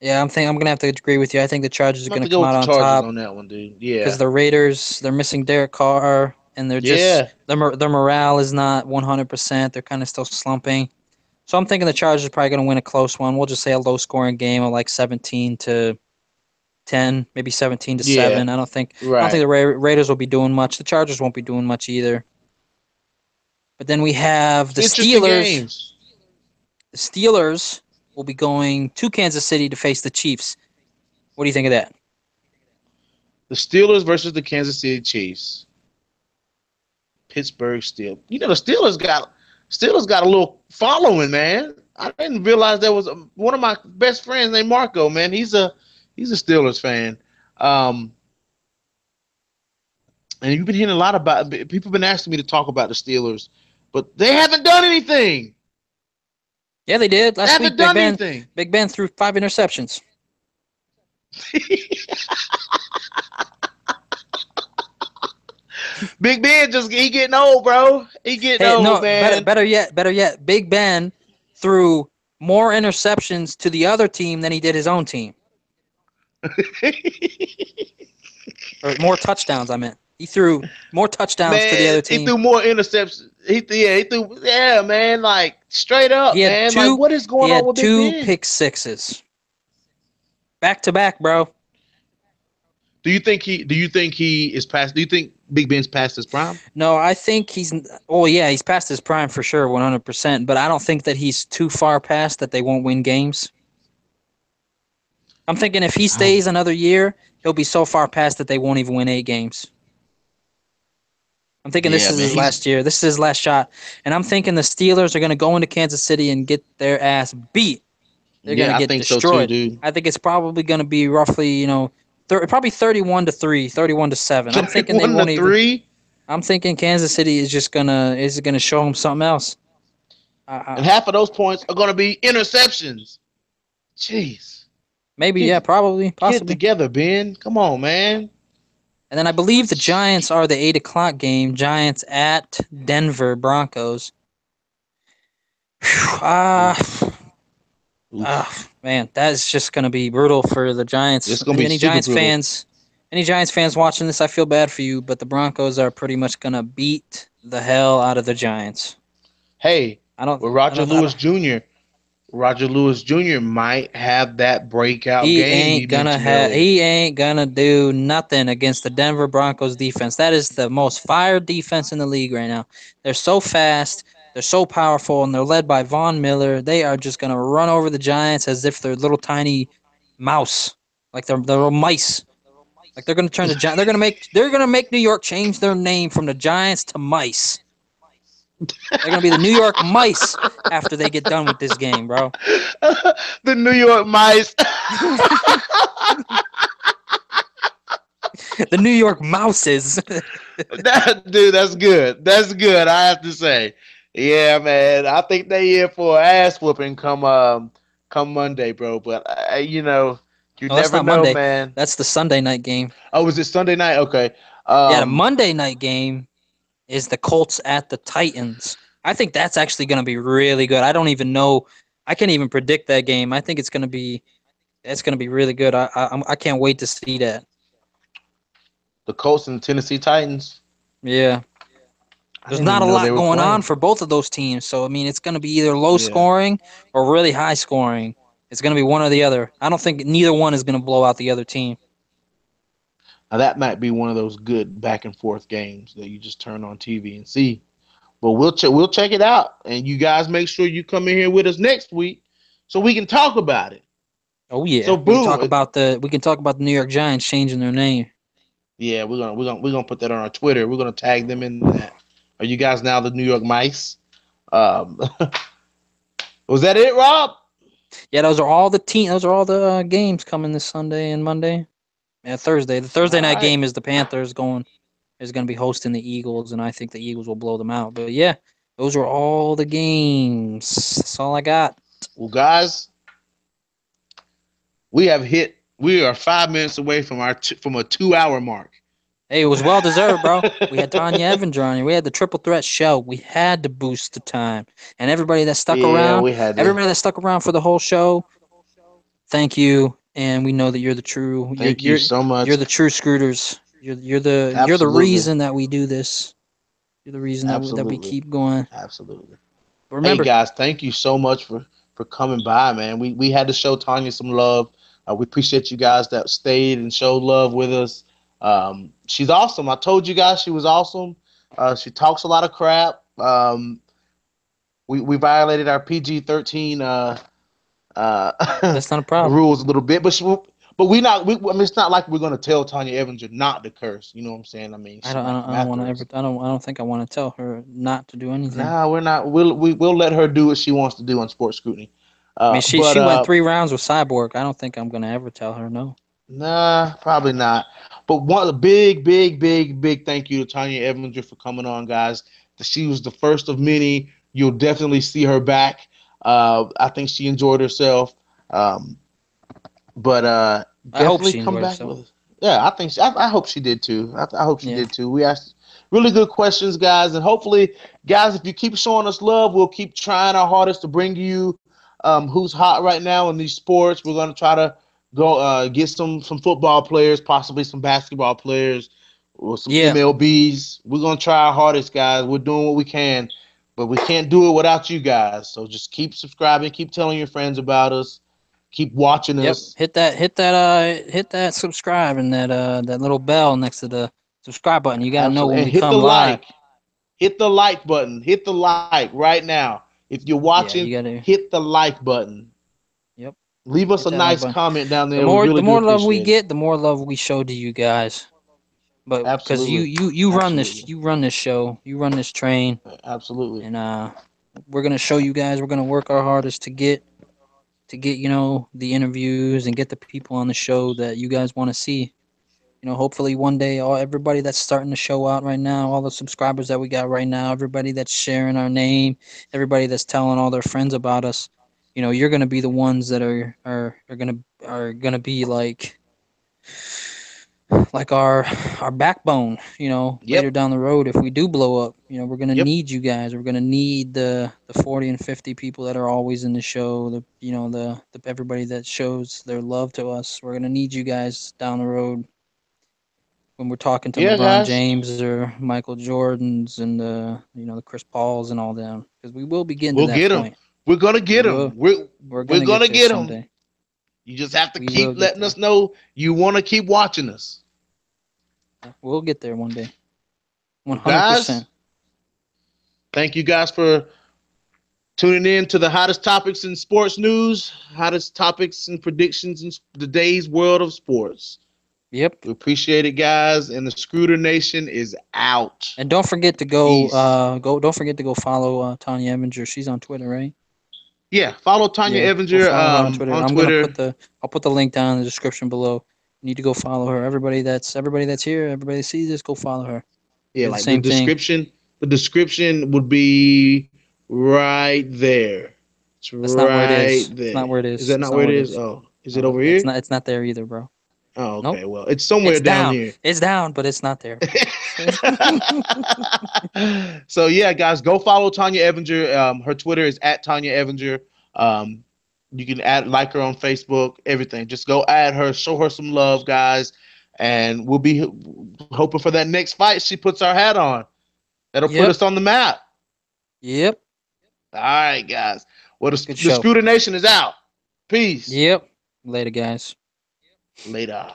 Yeah, I'm going to have to agree with you. I think the Chargers are going to come out on top on that one, dude. Yeah, because the Raiders, they're missing Derek Carr, and they're just their morale is not 100%. They're kind of still slumping. So I'm thinking the Chargers are probably going to win a close one. We'll just say a low-scoring game of like 17-10, maybe 17-7. Yeah, I don't think right. the Raiders will be doing much. The Chargers won't be doing much either. But then we have the Interesting Steelers. games. The Steelers will be going to Kansas City to face the Chiefs. What do you think of that? The Steelers versus the Kansas City Chiefs. Pittsburgh Steelers. You know, the Steelers got a little following, man. I didn't realize there was one of my best friends named Marco, man. He's a Steelers fan. And you've been hearing a lot about people have been asking me to talk about the Steelers, but they haven't done anything. Yeah, they did last week. Anything. Big Ben threw 5 interceptions. Big Ben he getting old, bro. He getting old, man. Better yet, Big Ben threw more interceptions to the other team than he did his own team. Or more touchdowns, I meant. He threw more touchdowns to the other team. He threw more interceptions. He threw, man, like straight up, man. Like, what is going on with Big Ben? He had 2 pick sixes. Back to back, bro. Do you think he is past? Do you think Big Ben's past his prime? No, I think he's. Oh yeah, he's past his prime for sure, 100%. But I don't think that he's too far past that they won't win games. I'm thinking if he stays another year, he'll be so far past that they won't even win 8 games. I'm thinking this is his last year. This is his last shot, and I'm thinking the Steelers are going to go into Kansas City and get their ass beat. They're going to get destroyed. So too, dude. I think it's probably going to be roughly, probably 31-3, 31-7. I'm thinking they won't even. I'm thinking Kansas City is just gonna show them something else. And half of those points are gonna be interceptions. Jeez. Maybe, yeah, probably, possibly. Get together, Ben. Come on, man. And then I believe the Giants are the 8:00 game. Giants at Denver Broncos. Man, that is just going to be brutal for the Giants. It's going to be any Giants fans watching this, I feel bad for you, but the Broncos are pretty much going to beat the hell out of the Giants. Hey, Roger Lewis Jr. might have that breakout game. He ain't gonna do nothing against the Denver Broncos defense. That is the most fired defense in the league right now. They're so fast. They're so powerful, and they're led by Von Miller. They are just going to run over the Giants as if they're little tiny mouse, like they're little mice. Like they're going to turn the Giants. They're going to make New York change their name from the Giants to mice. They're going to be the New York Mice after they get done with this game, bro. The New York Mice. The New York Mouses. Dude, that's good. That's good, I have to say. Yeah, man. I think they in for an ass whooping come Monday, bro. But you never know, Monday. Man. That's the Sunday night game. Oh, is it Sunday night? Okay. The Monday night game is the Colts at the Titans. I think that's actually going to be really good. I don't even know. I can't even predict that game. I think it's going to be really good. I can't wait to see that. The Colts and the Tennessee Titans. Yeah. There's not a lot going on for both of those teams. So, I mean, it's going to be either low scoring or really high scoring. It's going to be one or the other. I don't think neither one is going to blow out the other team. Now, that might be one of those good back and forth games that you just turn on TV and see. But we'll check it out. And you guys make sure you come in here with us next week so we can talk about it. Oh, yeah. So, we can talk about the New York Giants changing their name. Yeah, we're gonna put that on our Twitter. We're gonna tag them in that. Are you guys now the New York Mice? Was that it, Rob? Yeah, those are all the games coming this Sunday and Monday. Yeah, Thursday. The Thursday night game is the Panthers going to be hosting the Eagles, and I think the Eagles will blow them out. But yeah, those are all the games. That's all I got. Well, guys, we are 5 minutes away from a 2-hour mark. Hey, it was well deserved, bro. We had Tonya Evinger on here. We had the Triple Threat show. We had to boost the time, and everybody that stuck around, everybody that stuck around for the whole show, thank you. And we know that you're the true. Thank you so much. You're the true Scooters. You're the reason that we do this. You're the reason that we keep going. Absolutely. Hey Remember, guys, thank you so much for coming by, man. We had to show Tonya some love. We appreciate you guys that stayed and showed love with us. She's awesome. I told you guys she was awesome. She talks a lot of crap. We violated our PG-13 that's not a problem. rules a little bit, but we not. I mean, it's not like we're gonna tell Tonya Evinger not to curse. You know what I'm saying? I mean, I she don't, I might don't, come I don't want to after ever. us. I don't think I want to tell her not to do anything. Nah, we're not. We'll let her do what she wants to do on Sports Scrutiny. I mean, she But she went 3 rounds with Cyborg. I don't think I'm gonna ever tell her no. Nah, probably not. But one a big, big, big, big thank you to Tonya Evinger for coming on, guys. She was the first of many. You'll definitely see her back. I think she enjoyed herself. Um, but I hope definitely she come enjoyed back herself. with us. Yeah, I think I hope she did too. I hope she Yeah. did too. We asked really good questions, guys, and hopefully, guys, if you keep showing us love, we'll keep trying our hardest to bring you who's hot right now in these sports. We're gonna try to go get some football players, possibly some basketball players, or some Yeah. MLBs. We're gonna try our hardest, guys. We're doing what we can, but we can't do it without you guys. So just keep subscribing, keep telling your friends about us, keep watching Yep. us. Hit that subscribe and that little bell next to the subscribe button. You gotta know Absolutely. when And we hit the come live. like. Hit the like button. Hit the like right now. If you're Yeah, watching, you gotta. hit the like button. Yep. Leave us Hit a that like nice button. comment down The there. We more really the do more love we appreciate it. get, the more love we show to you guys. But because you Absolutely. you you run this Absolutely. you run this show, you run this train, Absolutely. and we're gonna show you guys. We're gonna work our hardest to get the interviews and get the people on the show that you guys want to see. Hopefully one day, everybody that's starting to show out right now, all the subscribers that we got right now, everybody that's sharing our name, everybody that's telling all their friends about us, you're gonna be the ones that are gonna be like our backbone, later Yep. down the road if we do blow up. We're gonna Yep. need you guys. We're gonna need the 40 and 50 people that are always in the show, the everybody that shows their love to us. We're gonna need you guys down the road when we're talking to Yeah, LeBron guys. James or Michael Jordans and the Chris Pauls and all them, because we will be getting to We'll that get them. point. We're gonna We get will. them. We're We're gonna get gonna there get them. someday. You just have to We will keep get letting there. us know you want to keep watching us. Yeah, we'll get there one day. Well, guys, 100%. thank you guys for tuning in to the hottest topics in sports news, hottest topics and predictions in today's world of sports. Yep. We appreciate it, guys. And the Scooter Nation is out. And don't forget to go Peace. don't forget to go follow Tonya Evinger. She's on Twitter, right? Yeah, follow Tonya Yeah, go Evinger follow her on Twitter. on I'm gonna Twitter. put the link down in the description below. You need to go follow her. Everybody that's here, everybody that sees this, go follow her. Yeah, Do the like the same thing. description. The description would be right there. It's That's not where it right is. It's not there. where it Is is. that That's not not where it where it is? is. Oh, is it No, over it's here? not. It's not there either, bro. Oh, Nope. okay. Well, it's somewhere It's down down. here. It's down, but it's not there. So yeah, guys, go follow Tonya Evinger. Her Twitter is at Tonya Evinger. Um, you can like her on Facebook, everything. Just go add her, show her some love, guys, and we'll be hoping for that next fight. She puts our hat on. That'll put Yep. us on the map. Yep. All right, guys. Well, Good the show. Scooter Nation is out. Peace. Yep. Later, guys. Later.